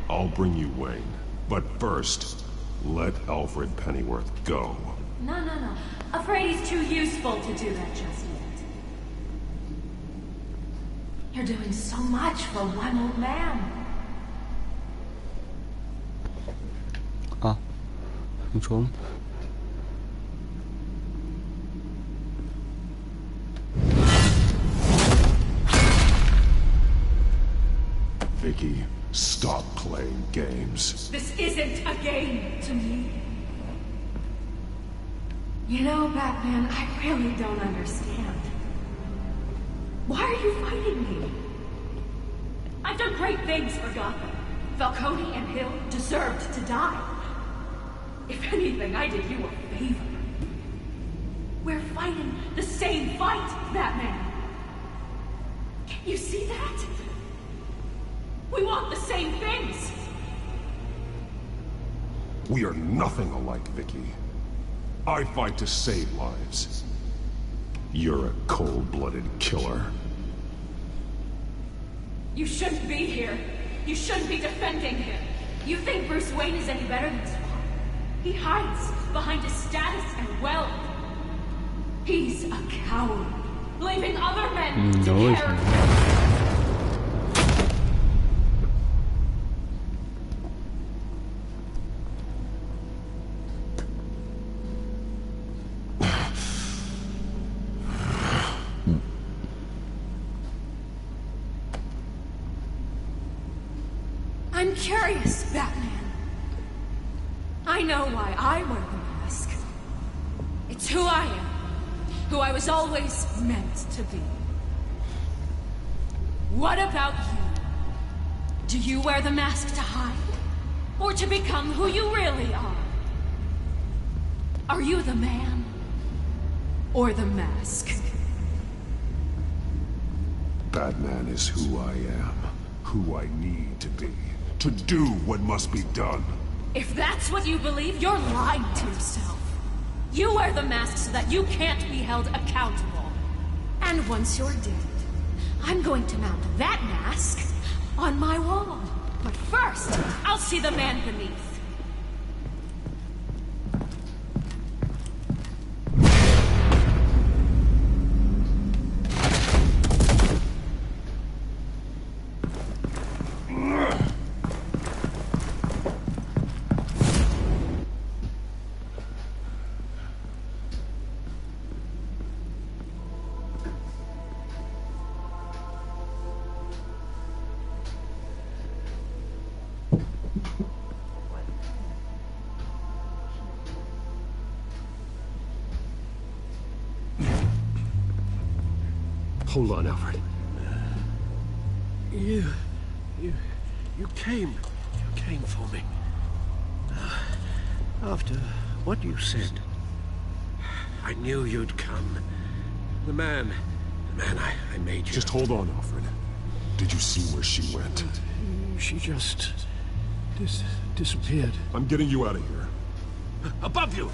I'll bring you Wayne. But first, let Alfred Pennyworth go. No. Afraid he's too useful to do that just yet. You're doing so much for one old man. Control. Vicky, stop playing games. This isn't a game to me. You know, Batman, I really don't understand. Why are you fighting me? I've done great things for Gotham. Falcone and Hill deserved to die. If anything, I did you a favor. We're fighting the same fight, Batman. Can you see that? We want the same things. We are nothing alike, Vicky. I fight to save lives. You're a cold-blooded killer. You shouldn't be here. You shouldn't be defending him. You think Bruce Wayne is any better than Spawn? He hides behind his status and wealth. He's a coward, leaving other men to care. I'm curious, Batman. I know why I wear the mask. It's who I am. Who I was always meant to be. What about you? Do you wear the mask to hide? Or to become who you really are? Are you the man? Or the mask? Batman is who I am. Who I need to be. To do what must be done. If that's what you believe, you're lying to yourself. You wear the mask so that you can't be held accountable. And once you're dead, I'm going to mount that mask on my wall. But first, I'll see the man beneath. Hold on, Alfred. You came for me. After what you said, I knew you'd come. The man I made you. Just hold on, Alfred. Did you see where she went? She just disappeared. I'm getting you out of here. Above you!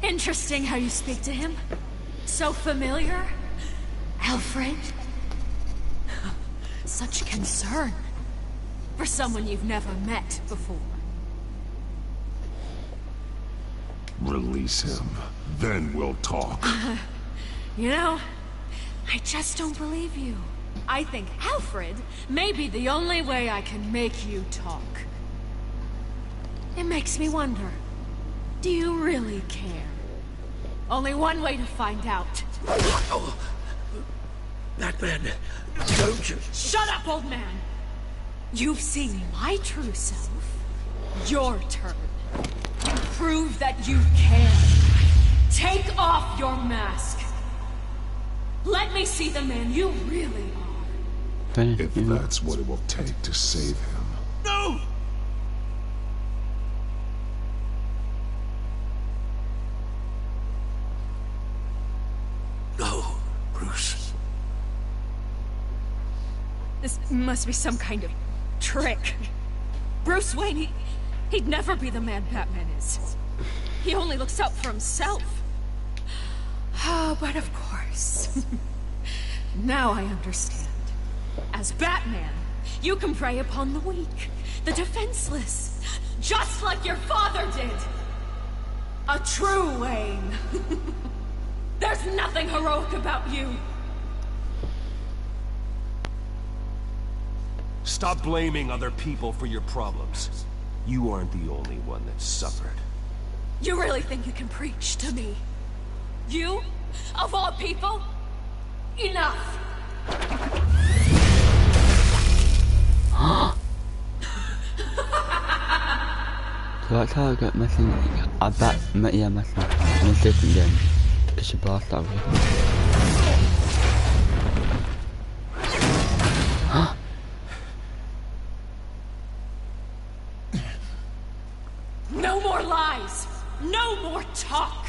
Interesting how you speak to him. So familiar. Alfred. Such concern. For someone you've never met before. Release him. Then we'll talk. You know, I just don't believe you. I think Alfred may be the only way I can make you talk. It makes me wonder, do you really care? Only one way to find out. Oh, Batman, don't you... Shut up, old man! You've seen my true self. Your turn. Prove that you can. Take off your mask. Let me see the man you really are. If that's what it will take to save him. No! No. Bruce. This must be some kind of trick. Bruce Wayne, he'd never be the man Batman is. He only looks out for himself. Oh, but of course. Now I understand. As Batman, you can prey upon the weak, the defenseless, just like your father did. A true Wayne. There's nothing heroic about you. Stop blaming other people for your problems. You aren't the only one that suffered. You really think you can preach to me? You? Of all people? Enough! So that's how I got missing. I bet, yeah, missing. In the second game. Because she passed that way. No more lies! No more talk!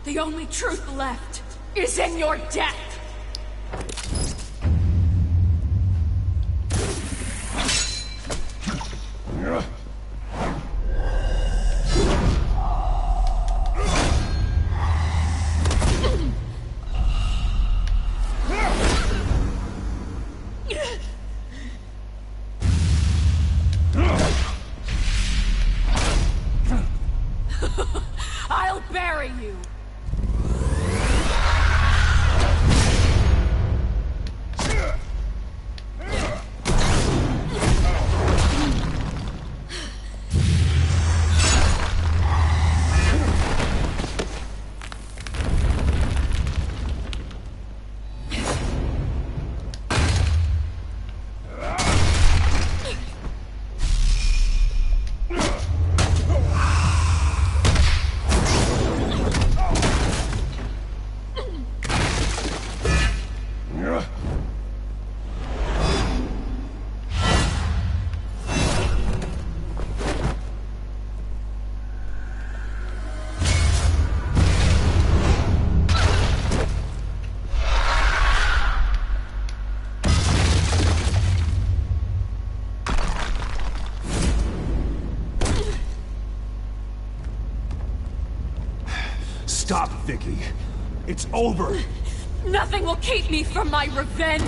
The only truth left is in your death! I'll bury you! Stop, Vicky. It's over. Nothing will keep me from my revenge!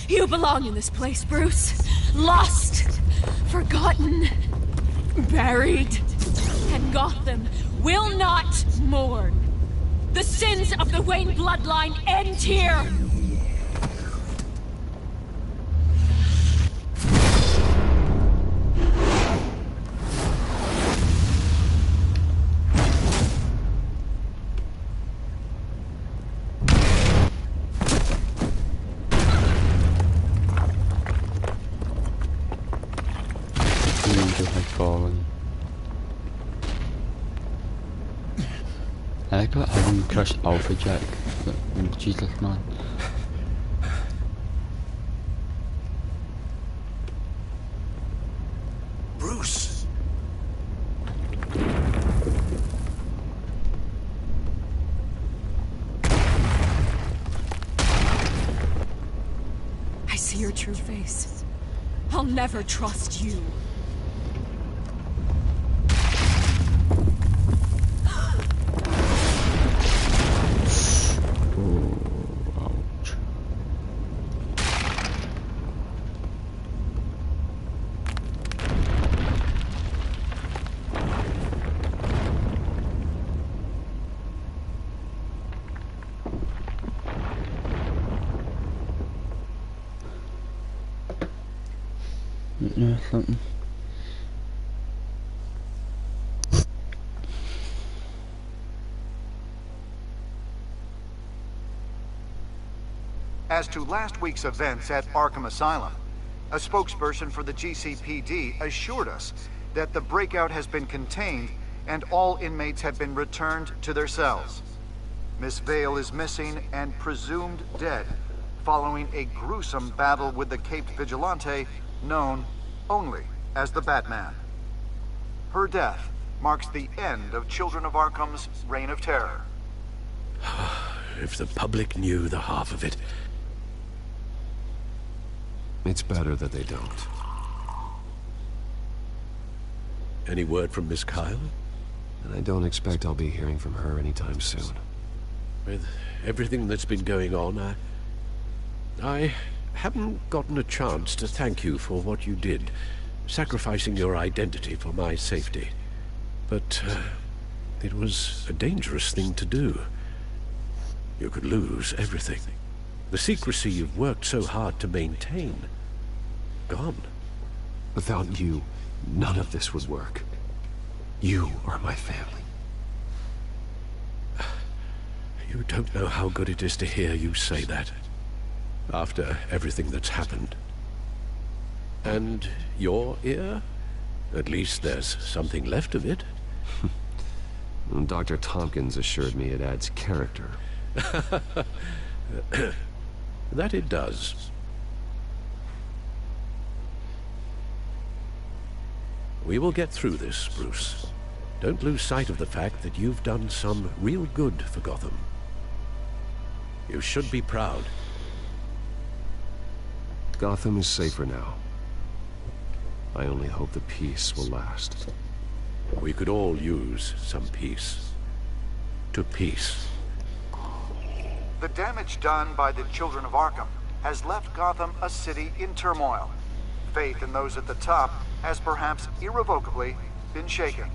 You belong in this place, Bruce. Lost, forgotten, buried. And Gotham will not mourn. The sins of the Wayne bloodline end here. I got having crushed Alpha Jack. Jesus, man. Bruce! I see your true face. I'll never trust you. No, something. As to last week's events at Arkham Asylum, a spokesperson for the GCPD assured us that the breakout has been contained and all inmates have been returned to their cells. Miss Vale is missing and presumed dead following a gruesome battle with the caped vigilante known only as the Batman. Her death marks the end of Children of Arkham's reign of terror. If the public knew the half of it. It's better that they don't. Any word from Miss Kyle? And I don't expect I'll be hearing from her anytime soon. With everything that's been going on, I haven't gotten a chance to thank you for what you did, sacrificing your identity for my safety. But it was a dangerous thing to do. You could lose everything. The secrecy you've worked so hard to maintain. Gone. Without you, none of this would work. You are my family. You don't know how good it is to hear you say that. After everything that's happened. And your ear? At least there's something left of it. Dr. Tompkins assured me it adds character. That it does. We will get through this, Bruce. Don't lose sight of the fact that you've done some real good for Gotham. You should be proud. Gotham is safer now. I only hope the peace will last. We could all use some peace. To peace. The damage done by the Children of Arkham has left Gotham a city in turmoil. Faith in those at the top has perhaps irrevocably been shaken.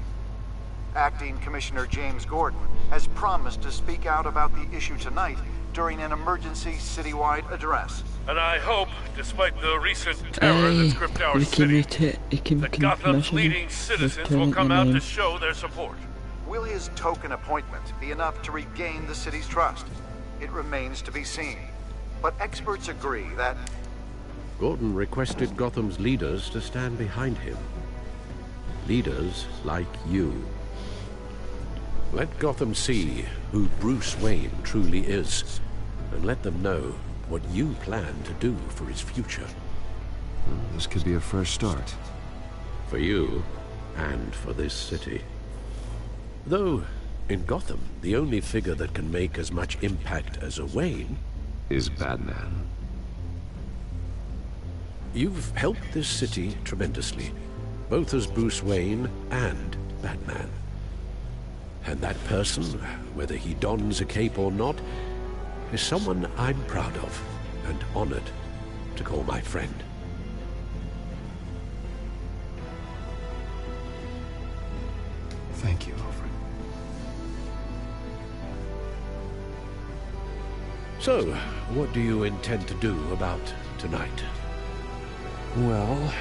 Acting Commissioner James Gordon has promised to speak out about the issue tonight during an emergency citywide address. And I hope, despite the recent terror that's gripped our city, that Gotham's leading citizens will come out to show their support. Will his token appointment be enough to regain the city's trust? It remains to be seen. But experts agree that Gordon requested Gotham's leaders to stand behind him. Leaders like you. Let Gotham see who Bruce Wayne truly is, and let them know what you plan to do for his future. Well, this could be a fresh start. For you, and for this city. Though, in Gotham, the only figure that can make as much impact as a Wayne is Batman. You've helped this city tremendously, both as Bruce Wayne and Batman. And that person, whether he dons a cape or not, is someone I'm proud of and honored to call my friend. Thank you, Alfred. So, what do you intend to do about tonight? Well,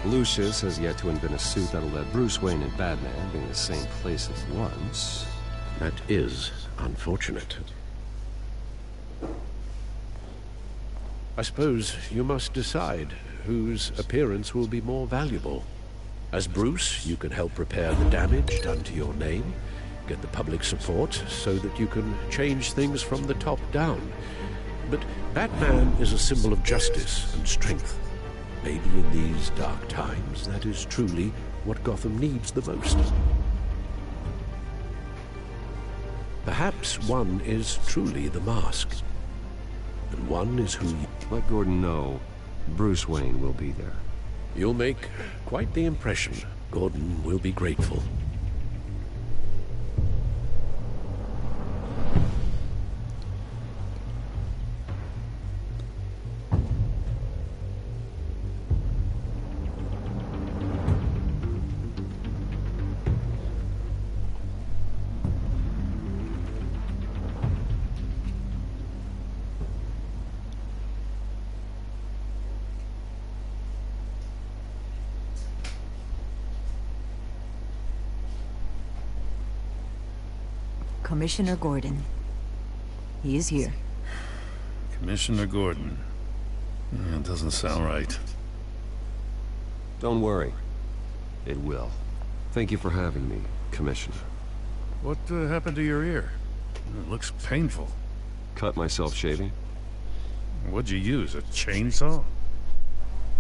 Lucius has yet to invent a suit that'll let Bruce Wayne and Batman be in the same place at once. That is unfortunate. I suppose you must decide whose appearance will be more valuable. As Bruce, you can help repair the damage done to your name, get the public support so that you can change things from the top down. But Batman is a symbol of justice and strength. Maybe in these dark times, that is truly what Gotham needs the most. Perhaps one is truly the mask, and one is who you... Let Gordon know Bruce Wayne will be there. You'll make quite the impression. Gordon will be grateful. Commissioner Gordon. He is here. Commissioner Gordon. Yeah, it doesn't sound right. Don't worry. It will. Thank you for having me, Commissioner. What happened to your ear? It looks painful. Cut myself shaving? What'd you use, a chainsaw?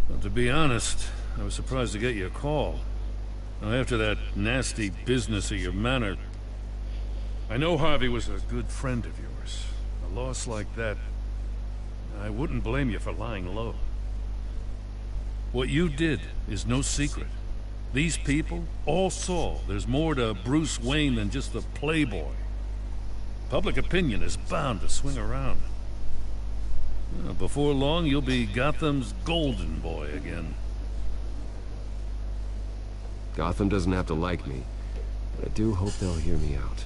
Well, to be honest, I was surprised to get your call. Now, after that nasty business of your manor, I know Harvey was a good friend of yours. A loss like that, I wouldn't blame you for lying low. What you did is no secret. These people all saw there's more to Bruce Wayne than just the playboy. Public opinion is bound to swing around. Before long, you'll be Gotham's golden boy again. Gotham doesn't have to like me, but I do hope they'll hear me out.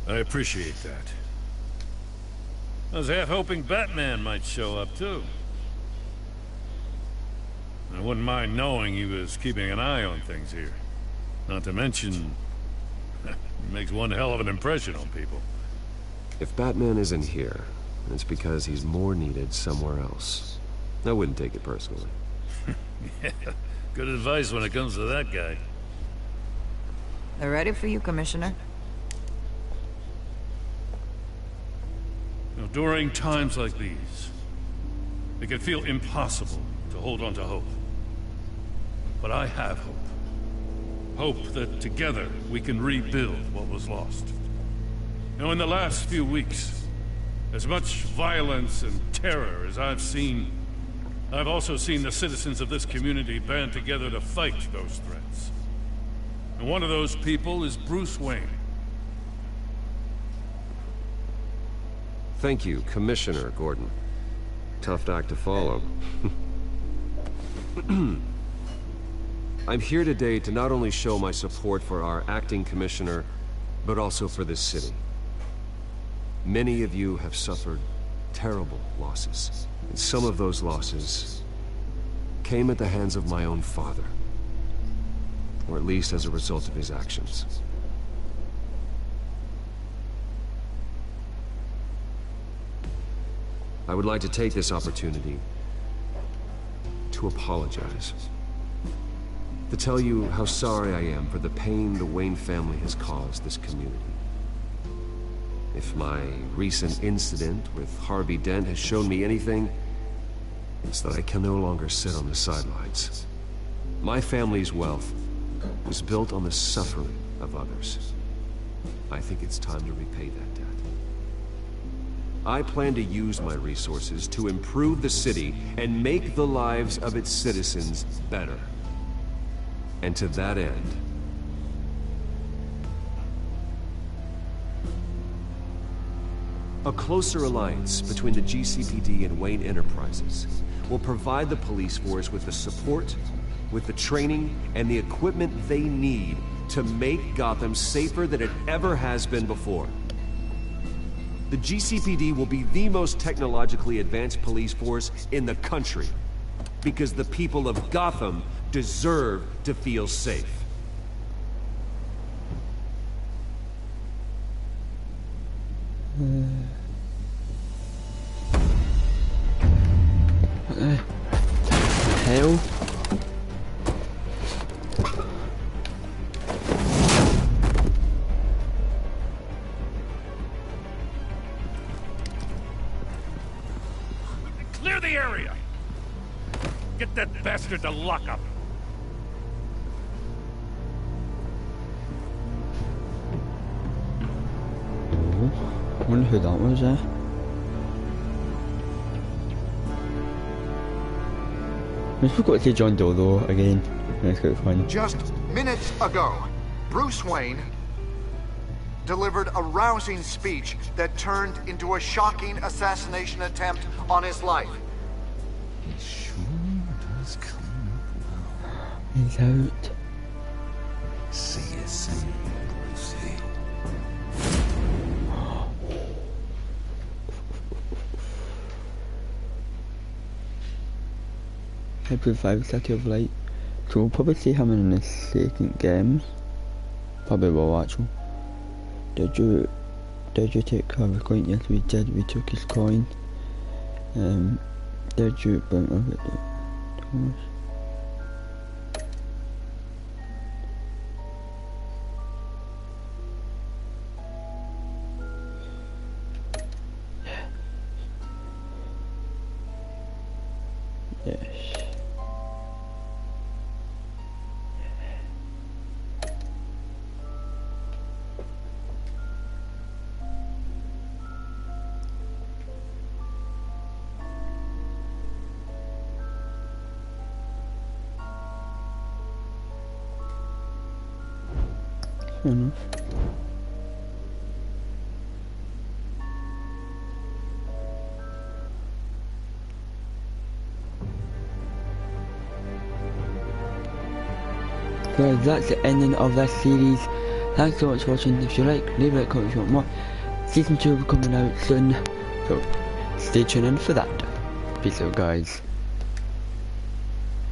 I appreciate that. I was half hoping Batman might show up, too. I wouldn't mind knowing he was keeping an eye on things here. Not to mention, he makes one hell of an impression on people. If Batman isn't here, it's because he's more needed somewhere else. I wouldn't take it personally. Yeah, good advice when it comes to that guy. They're ready for you, Commissioner. You know, during times like these, it can feel impossible to hold on to hope. But I have hope. Hope that together we can rebuild what was lost. Now, in the last few weeks, as much violence and terror as I've seen, I've also seen the citizens of this community band together to fight those threats. And one of those people is Bruce Wayne. Thank you, Commissioner Gordon. Tough act to follow. I'm here today to not only show my support for our acting commissioner, but also for this city. Many of you have suffered terrible losses, and some of those losses came at the hands of my own father, or at least as a result of his actions. I would like to take this opportunity to apologize. To tell you how sorry I am for the pain the Wayne family has caused this community. If my recent incident with Harvey Dent has shown me anything, it's that I can no longer sit on the sidelines. My family's wealth was built on the suffering of others. I think it's time to repay that debt. I plan to use my resources to improve the city and make the lives of its citizens better. And to that end, a closer alliance between the GCPD and Wayne Enterprises will provide the police force with the support, with the training, and the equipment they need to make Gotham safer than it ever has been before. The GCPD will be the most technologically advanced police force in the country, because the people of Gotham deserve to feel safe. Hell? Clear the area! Get that bastard to lockup! I wonder who that was, I forgot to say John Doe though, again. That's quite fun. Just minutes ago, Bruce Wayne delivered a rousing speech that turned into a shocking assassination attempt on his life. It sure does come up well. He's out. See you soon, Brucey. Episode 5 City of Light. So we'll probably see him in the second game. Probably will actually. Did you take our coin? Yes we did, we took his coin. Did you burn over it? Thomas? Yes. Fair enough. Guys, that's the ending of this series. Thanks so much for watching. If you like, leave a like, comment if you want more. Season 2 will be coming out soon, so stay tuned in for that. Peace out, guys.